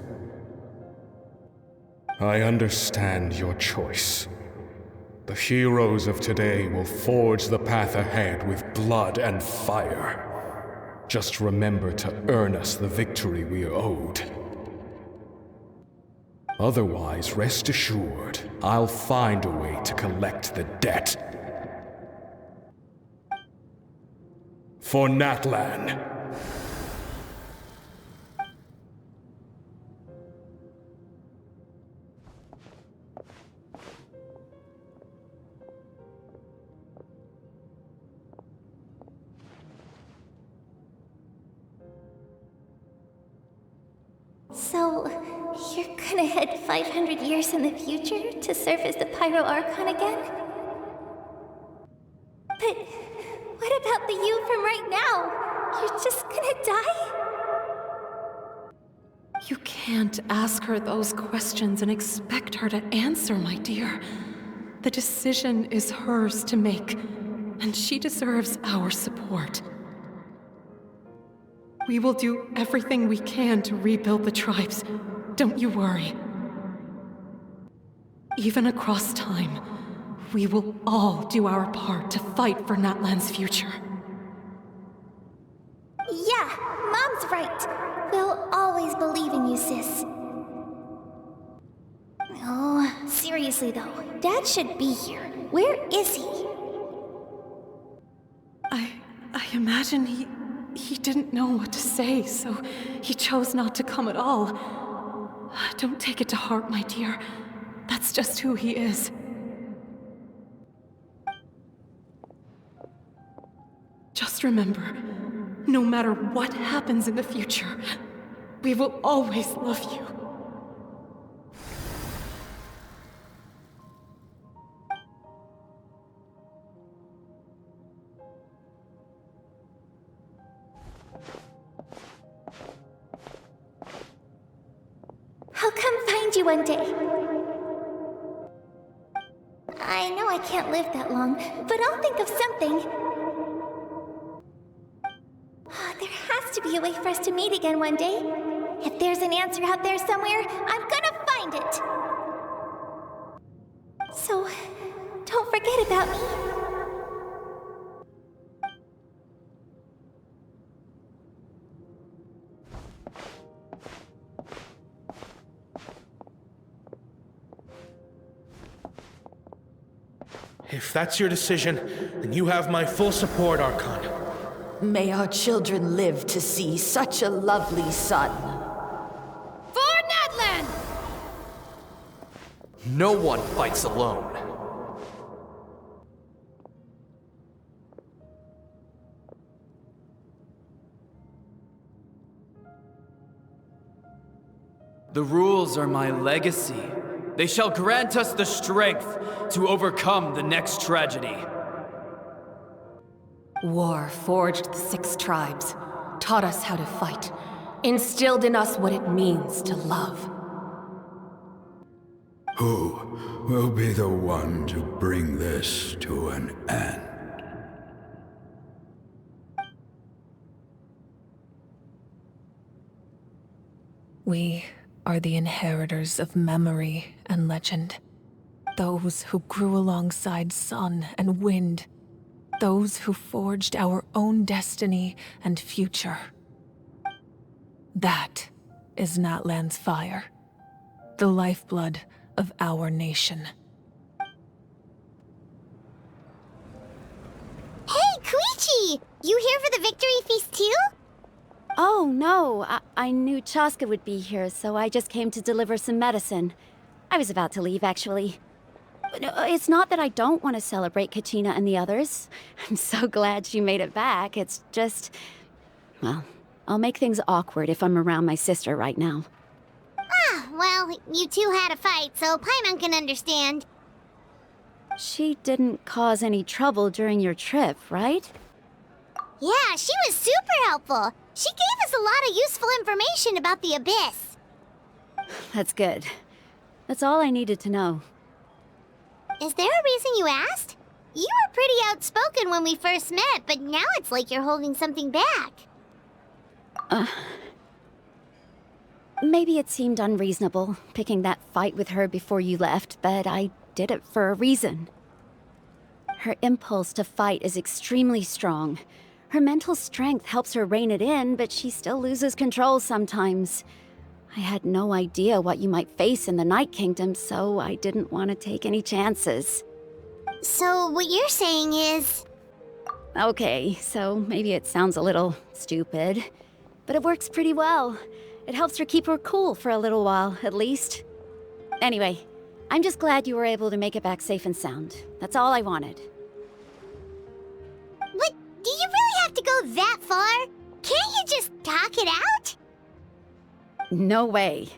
I understand your choice. The heroes of today will forge the path ahead with blood and fire. Just remember to earn us the victory we are owed. Otherwise, rest assured, I'll find a way to collect the debt. For Natlan. So, you're gonna head 500 years in the future to serve as the Pyro Archon again? But what about the you from right now? You're just gonna die? You can't ask her those questions and expect her to answer, my dear. The decision is hers to make, and she deserves our support. We will do everything we can to rebuild the tribes. Don't you worry. Even across time, we will all do our part to fight for Natlan's future. Yeah, Mom's right. We'll always believe in you, sis. Oh, seriously though, Dad should be here. Where is he? I imagine he didn't know what to say, so he chose not to come at all. Don't take it to heart, my dear. That's just who he is. Just remember, no matter what happens in the future, we will always love you. I'll come find find you one day. I know I can't live that long, but I'll think of something. There has to be a way for us to meet again one day. If there's an answer out there somewhere, I'm gonna find it. So, don't forget about me. If that's your decision, then you have my full support, Archon. May our children live to see such a lovely son. For Natlan! No one fights alone. The rules are my legacy. They shall grant us the strength to overcome the next tragedy. War forged the 6 tribes, taught us how to fight, instilled in us what it means to love. Who will be the one to bring this to an end? We are the inheritors of memory and legend. Those who grew alongside sun and wind. Those who forged our own destiny and future. That is Natlan's fire. The lifeblood of our nation. Hey, Koichi! You here for the victory feast too? Oh, no. I knew Chaska would be here, so I just came to deliver some medicine. I was about to leave, actually. It's not that I don't want to celebrate Kachina and the others. I'm so glad she made it back. It's just... well, I'll make things awkward if I'm around my sister right now. Ah, well, you two had a fight, so Paimon can understand. She didn't cause any trouble during your trip, right? Yeah, she was super helpful. She gave us a lot of useful information about the Abyss. That's good. That's all I needed to know. Is there a reason you asked? You were pretty outspoken when we first met, but now it's like you're holding something back. Maybe it seemed unreasonable, picking that fight with her before you left, but I did it for a reason. Her impulse to fight is extremely strong. Her mental strength helps her rein it in, but she still loses control sometimes. I had no idea what you might face in the Night Kingdom, so I didn't want to take any chances. So what you're saying is... Okay, so maybe it sounds a little stupid, but it works pretty well. It helps her keep her cool for a little while, at least. Anyway, I'm just glad you were able to make it back safe and sound. That's all I wanted. But do you really have to go that far? Can't you just talk it out? No way.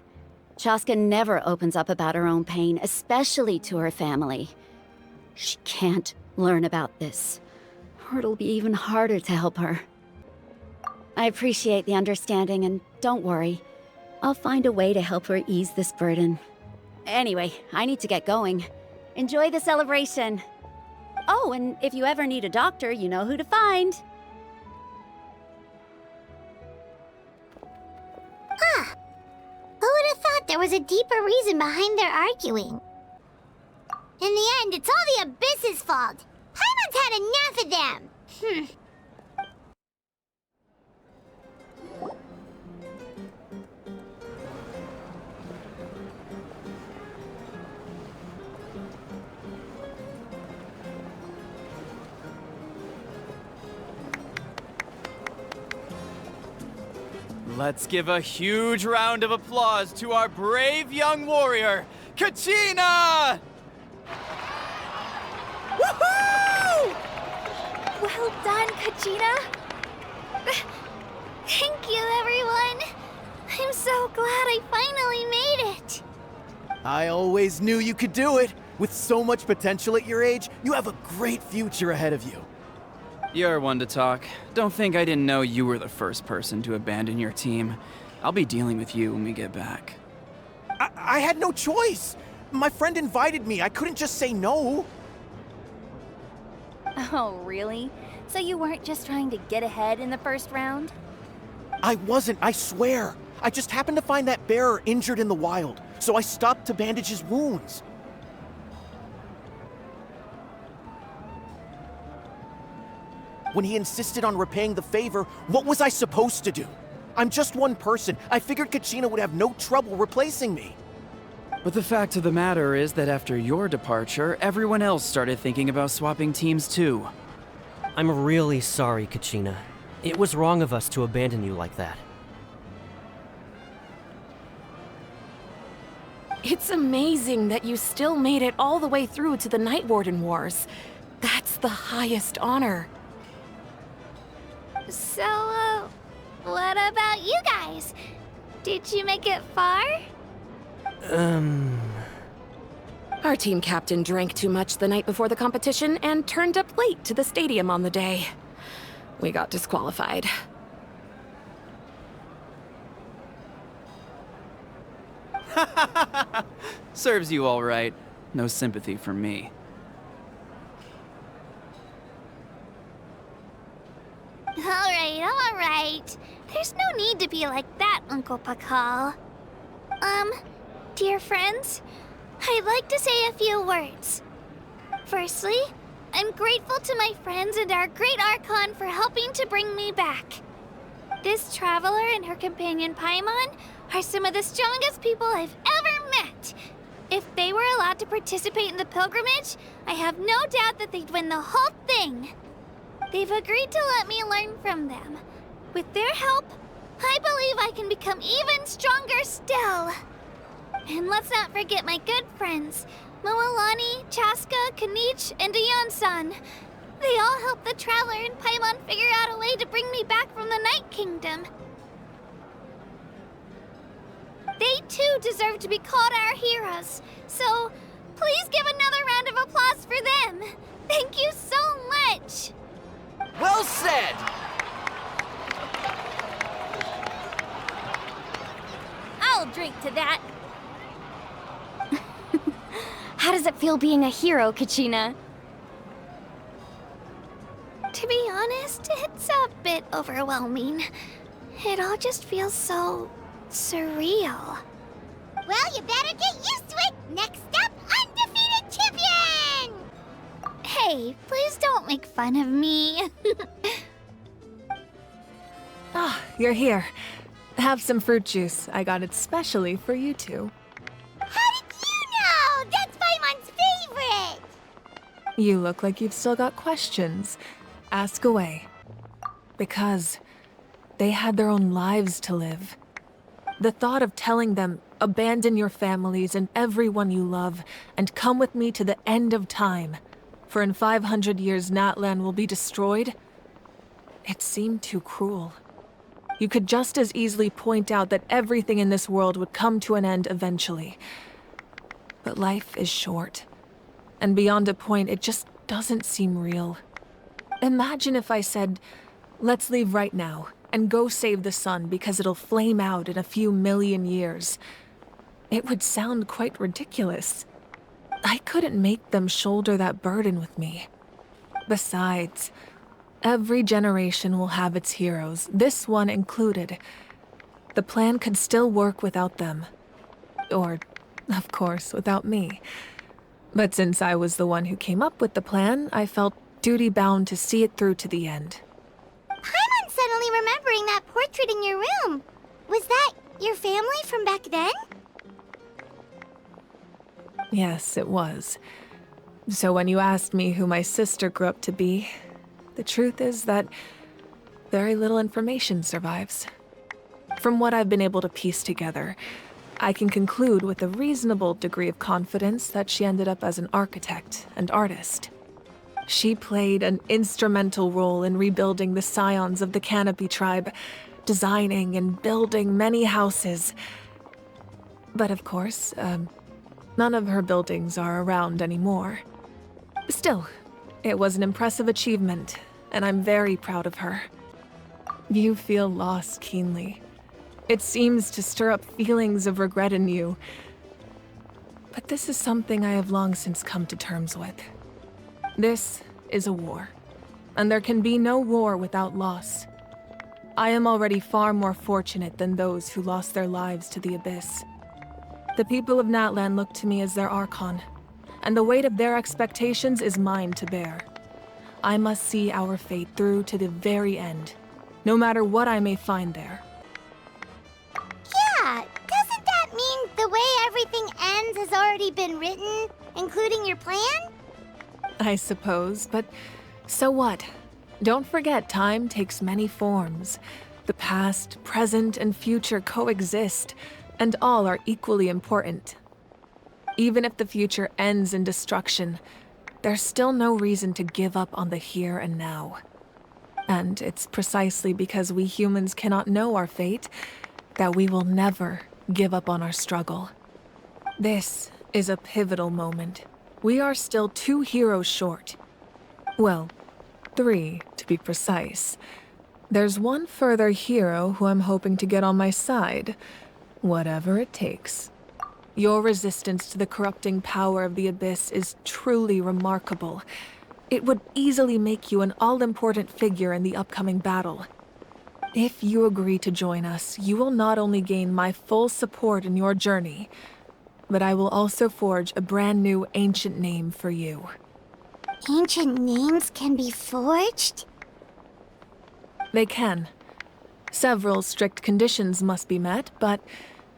Chaska never opens up about her own pain, especially to her family. She can't learn about this, or it'll be even harder to help her. I appreciate the understanding, and don't worry. I'll find a way to help her ease this burden. Anyway, I need to get going. Enjoy the celebration. Oh, and if you ever need a doctor, you know who to find. Huh. Who would have thought there was a deeper reason behind their arguing? In the end, it's all the Abyss's fault. Paimon's had enough of them. Let's give a huge round of applause to our brave young warrior, Kachina! Woohoo! Well done, Kachina. Thank you, everyone. I'm so glad I finally made it. I always knew you could do it. With so much potential at your age, you have a great future ahead of you. You're one to talk. Don't think I didn't know you were the first person to abandon your team. I'll be dealing with you when we get back. I had no choice. My friend invited me. I couldn't just say no. Oh, really? So you weren't just trying to get ahead in the first round? I wasn't, I swear. I just happened to find that bearer injured in the wild, so I stopped to bandage his wounds. When he insisted on repaying the favor, what was I supposed to do? I'm just one person. I figured Kachina would have no trouble replacing me. But the fact of the matter is that after your departure, everyone else started thinking about swapping teams too. I'm really sorry, Kachina. It was wrong of us to abandon you like that. It's amazing that you still made it all the way through to the Night Warden Wars. That's the highest honor. So, what about you guys? Did you make it far? Our team captain drank too much the night before the competition and turned up late to the stadium on the day. We got disqualified. Serves you all right. No sympathy for me. All right. There's no need to be like that, Uncle Pakal. Dear friends, I'd like to say a few words. Firstly, I'm grateful to my friends and our great Archon for helping to bring me back. This traveler and her companion Paimon are some of the strongest people I've ever met. If they were allowed to participate in the pilgrimage, I have no doubt that they'd win the whole thing. They've agreed to let me learn from them. With their help, I believe I can become even stronger still. And let's not forget my good friends, Moalani, Chaska, Kanich, and Aeon-san. They all helped the Traveler and Paimon figure out a way to bring me back from the Night Kingdom. They too deserve to be called our heroes, so please give another round of applause for them. Thank you so much. Well said! I'll drink to that. How does it feel being a hero, Kachina? To be honest, it's a bit overwhelming. It all just feels so surreal. Well, you better get used to it. Next up, undefeated champion! Hey, please don't make fun of me. Ah, you're here. Have some fruit juice. I got it specially for you two. How did you know? That's Paimon's favorite! You look like you've still got questions. Ask away. Because they had their own lives to live. The thought of telling them, abandon your families and everyone you love, and come with me to the end of time, for in 500 years Natlan will be destroyed, it seemed too cruel. You could just as easily point out that everything in this world would come to an end eventually. But life is short, and beyond a point, it just doesn't seem real. Imagine if I said, let's leave right now, and go save the sun because it'll flame out in a few million years. It would sound quite ridiculous. I couldn't make them shoulder that burden with me. Besides, every generation will have its heroes, this one included. The plan could still work without them. Or, of course, without me. But since I was the one who came up with the plan, I felt duty-bound to see it through to the end. Paimon's suddenly remembering that portrait in your room. Was that your family from back then? Yes, it was. So when you asked me who my sister grew up to be, the truth is that very little information survives. From what I've been able to piece together, I can conclude with a reasonable degree of confidence that she ended up as an architect and artist. She played an instrumental role in rebuilding the scions of the Canopy tribe, designing and building many houses. But of course, none of her buildings are around anymore. Still, it was an impressive achievement, and I'm very proud of her. You feel loss keenly. It seems to stir up feelings of regret in you, but this is something I have long since come to terms with. This is a war, and there can be no war without loss. I am already far more fortunate than those who lost their lives to the Abyss. The people of Natlan look to me as their Archon, and the weight of their expectations is mine to bear. I must see our fate through to the very end, no matter what I may find there. Yeah, doesn't that mean the way everything ends has already been written, including your plan? I suppose, but so what? Don't forget, time takes many forms. The past, present, and future coexist, and all are equally important. Even if the future ends in destruction, there's still no reason to give up on the here and now. And it's precisely because we humans cannot know our fate that we will never give up on our struggle. This is a pivotal moment. We are still 2 heroes short. Well, 3 to be precise. There's one further hero who I'm hoping to get on my side, whatever it takes. Your resistance to the corrupting power of the Abyss is truly remarkable. It would easily make you an all-important figure in the upcoming battle. If you agree to join us, you will not only gain my full support in your journey, but I will also forge a brand new ancient name for you. Ancient names can be forged? They can. Several strict conditions must be met, but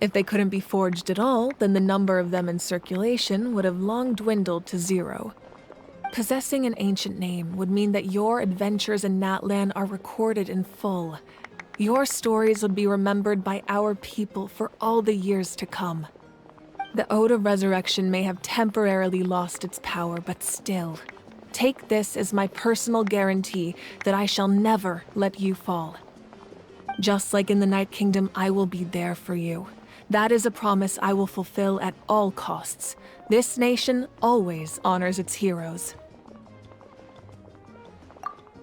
if they couldn't be forged at all, then the number of them in circulation would have long dwindled to 0. Possessing an ancient name would mean that your adventures in Natlan are recorded in full. Your stories would be remembered by our people for all the years to come. The Ode of Resurrection may have temporarily lost its power, but still, take this as my personal guarantee that I shall never let you fall. Just like in the Night Kingdom, I will be there for you. That is a promise I will fulfill at all costs. This nation always honors its heroes.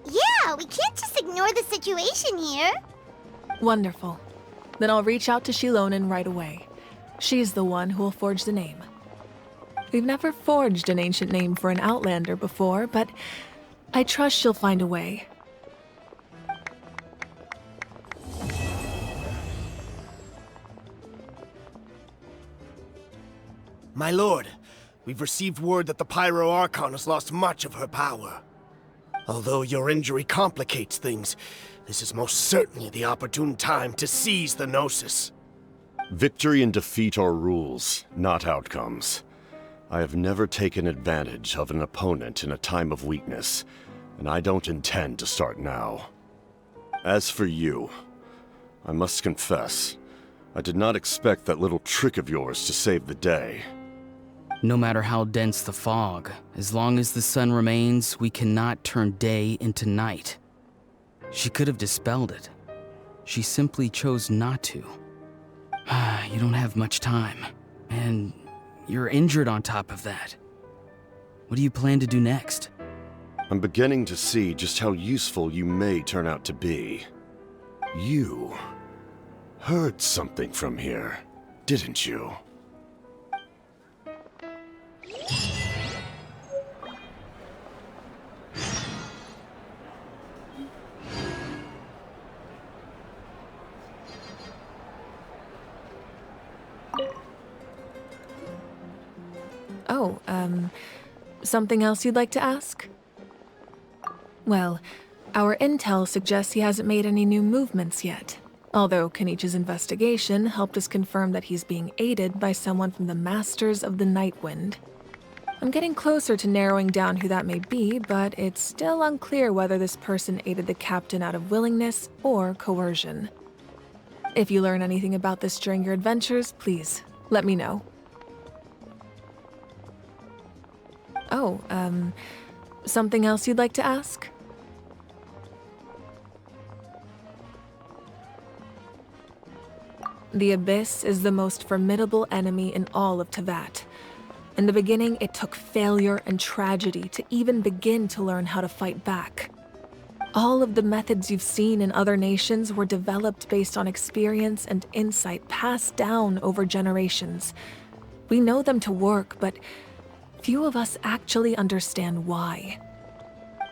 Yeah, we can't just ignore the situation here. Wonderful. Then I'll reach out to Shilonen right away. She's the one who will forge the name. We've never forged an ancient name for an Outlander before, but I trust she'll find a way. My lord, we've received word that the Pyro Archon has lost much of her power. Although your injury complicates things, this is most certainly the opportune time to seize the Gnosis. Victory and defeat are rules, not outcomes. I have never taken advantage of an opponent in a time of weakness, and I don't intend to start now. As for you, I must confess, I did not expect that little trick of yours to save the day. No matter how dense the fog, as long as the sun remains, we cannot turn day into night. She could have dispelled it. She simply chose not to. You don't have much time, and you're injured on top of that. What do you plan to do next? I'm beginning to see just how useful you may turn out to be. You heard something from here, didn't you? Oh, something else you'd like to ask? Well, our intel suggests he hasn't made any new movements yet. Although Kenichi's investigation helped us confirm that he's being aided by someone from the Masters of the Nightwind. I'm getting closer to narrowing down who that may be, but it's still unclear whether this person aided the captain out of willingness or coercion. If you learn anything about this during your adventures, please let me know. Oh, something else you'd like to ask? The Abyss is the most formidable enemy in all of Teyvat. In the beginning, it took failure and tragedy to even begin to learn how to fight back. All of the methods you've seen in other nations were developed based on experience and insight passed down over generations. We know them to work, but few of us actually understand why.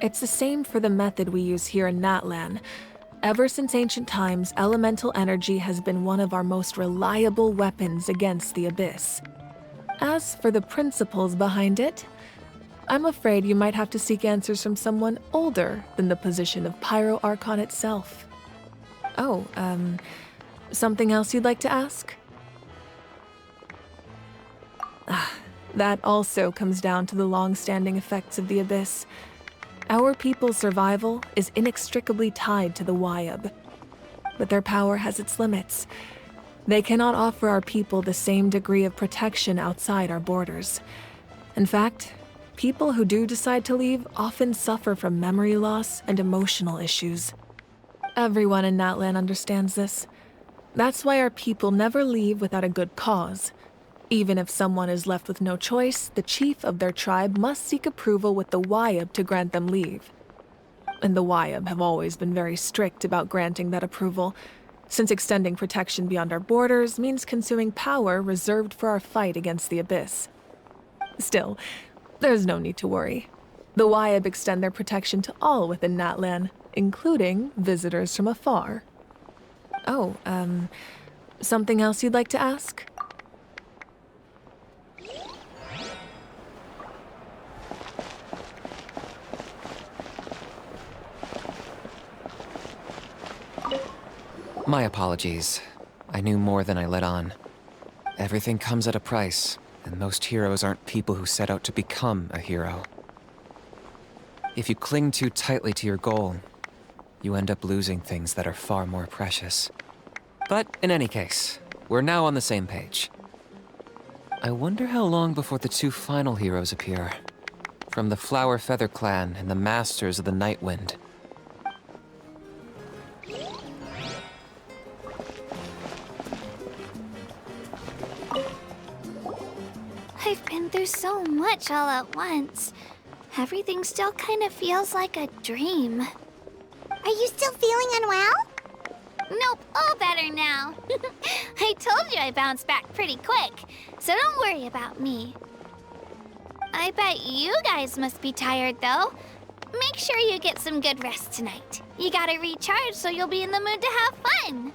It's the same for the method we use here in Natlan. Ever since ancient times, elemental energy has been one of our most reliable weapons against the Abyss. As for the principles behind it, I'm afraid you might have to seek answers from someone older than the position of Pyro Archon itself. Oh, something else you'd like to ask? That also comes down to the long-standing effects of the Abyss. Our people's survival is inextricably tied to the Wyab, but their power has its limits. They cannot offer our people the same degree of protection outside our borders. In fact, people who do decide to leave often suffer from memory loss and emotional issues. Everyone in Natlan understands this. That's why our people never leave without a good cause. Even if someone is left with no choice, the chief of their tribe must seek approval with the Wyab to grant them leave. And the Wyab have always been very strict about granting that approval, since extending protection beyond our borders means consuming power reserved for our fight against the Abyss. Still, there's no need to worry. The Wyab extend their protection to all within Natlan, including visitors from afar. Oh, something else you'd like to ask? My apologies. I knew more than I let on. Everything comes at a price, and most heroes aren't people who set out to become a hero. If you cling too tightly to your goal, you end up losing things that are far more precious. But in any case, we're now on the same page. I wonder how long before the two final heroes appear. From the Flower Feather Clan and the Masters of the Night Wind. I've been through so much all at once. Everything still kind of feels like a dream. Are you still feeling unwell? Nope, all better now. I told you I bounced back pretty quick, so don't worry about me. I bet you guys must be tired, though. Make sure you get some good rest tonight. You gotta recharge so you'll be in the mood to have fun.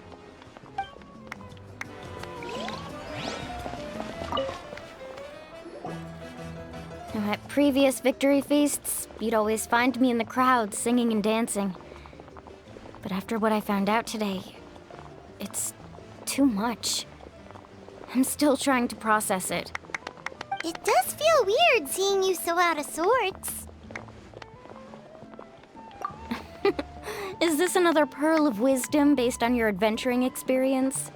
At previous victory feasts, you'd always find me in the crowd singing and dancing. But after what I found out today, it's too much. I'm still trying to process it. It does feel weird seeing you so out of sorts. Is this another pearl of wisdom based on your adventuring experience?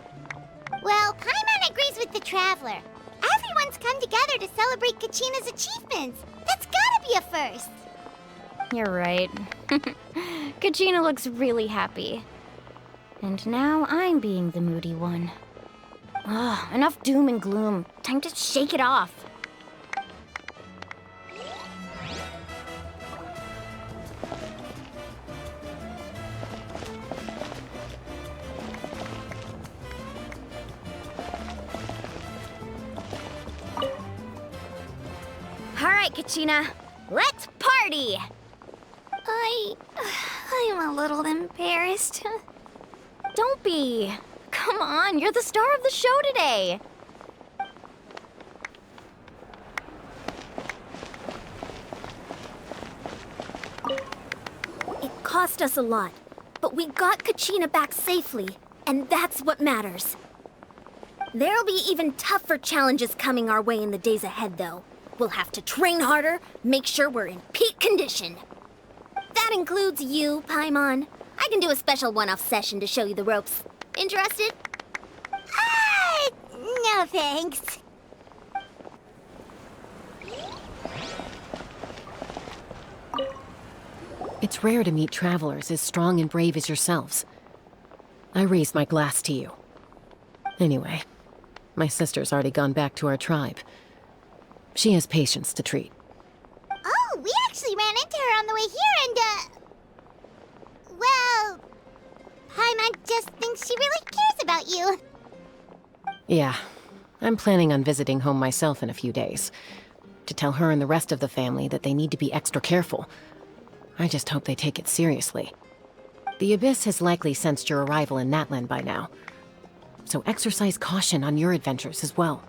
Well, Paimon agrees with the Traveler. Everyone's come together to celebrate Kachina's achievements. That's gotta be a first. You're right. Kachina looks really happy. And now I'm being the moody one. Enough doom and gloom. Time to shake it off. All right, Kachina, let's party! I'm a little embarrassed. Don't be. Come on, you're the star of the show today. It cost us a lot, but we got Kachina back safely, and that's what matters. There'll be even tougher challenges coming our way in the days ahead, though. We'll have to train harder, make sure we're in peak condition. That includes you, Paimon. I can do a special one-off session to show you the ropes. Interested? No thanks. It's rare to meet travelers as strong and brave as yourselves. I raise my glass to you. Anyway, my sister's already gone back to our tribe. She has patients to treat. Oh, we actually ran into her on the way here and, well, Paimon just thinks she really cares about you. Yeah, I'm planning on visiting home myself in a few days, to tell her and the rest of the family that they need to be extra careful. I just hope they take it seriously. The Abyss has likely sensed your arrival in Natlan by now, so exercise caution on your adventures as well.